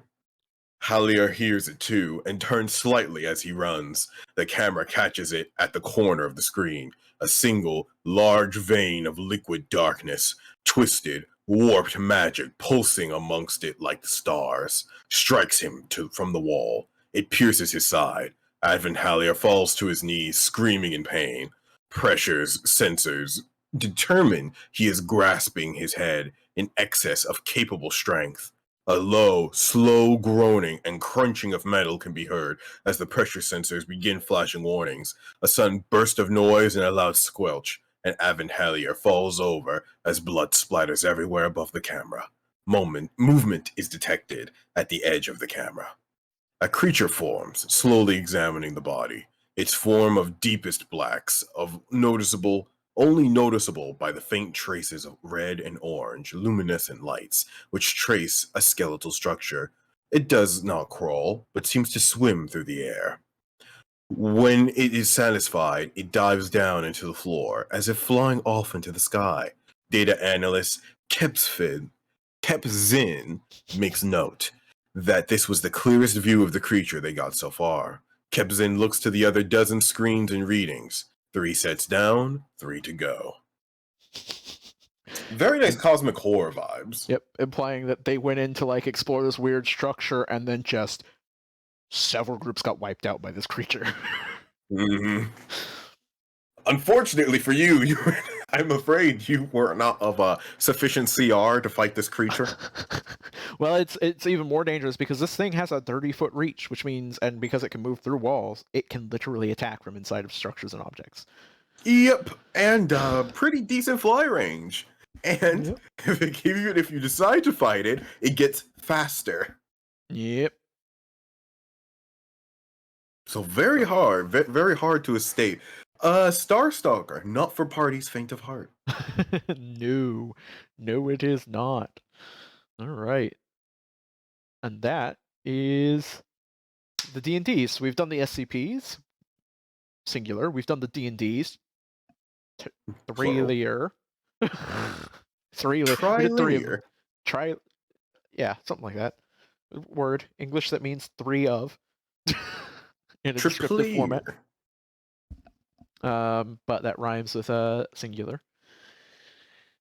Hallier hears it too and turns slightly as he runs. The camera catches it at the corner of the screen. A single, large vein of liquid darkness, twisted, Warped magic pulsing amongst it like the stars strikes him from the wall. It pierces his side. Adventhalia falls to his knees, screaming in pain. Pressures, sensors, determine he is grasping his head in excess of capable strength. A low, slow groaning and crunching of metal can be heard as the pressure sensors begin flashing warnings. A sudden burst of noise and a loud squelch, and Aventhalia falls over as blood splatters everywhere above the camera. Movement is detected at the edge of the camera. A creature forms, slowly examining the body. Its form of deepest blacks, only noticeable by the faint traces of red and orange luminescent lights, which trace a skeletal structure. It does not crawl, but seems to swim through the air. When it is satisfied, it dives down into the floor, as if flying off into the sky. Data analyst Kepzin makes note that this was the clearest view of the creature they got so far. Kepzin looks to the other dozen screens and readings. 3 sets down, 3 to go. Very nice cosmic horror vibes. Yep, implying that they went in to like explore this weird structure and then just several groups got wiped out by this creature. Mm-hmm. Unfortunately for you, I'm afraid you were not of a sufficient CR to fight this creature. Well, it's even more dangerous because this thing has a 30-foot reach, which means, and because it can move through walls, it can literally attack from inside of structures and objects. Yep, and pretty decent fly range. And Yep. even if you decide to fight it, it gets faster. Yep. So very hard to escape. Stalker, not for parties faint of heart. No, it is not. All right, and that is the D&Ds. So we've done the SCPs, singular. We've done the D&Ds, three-lier. Three-lier. We did 3 of them. Yeah, something like that. Word, English that means 3 of. In a descriptive format. But that rhymes with singular.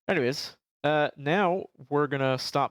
Anyways, now we're gonna stop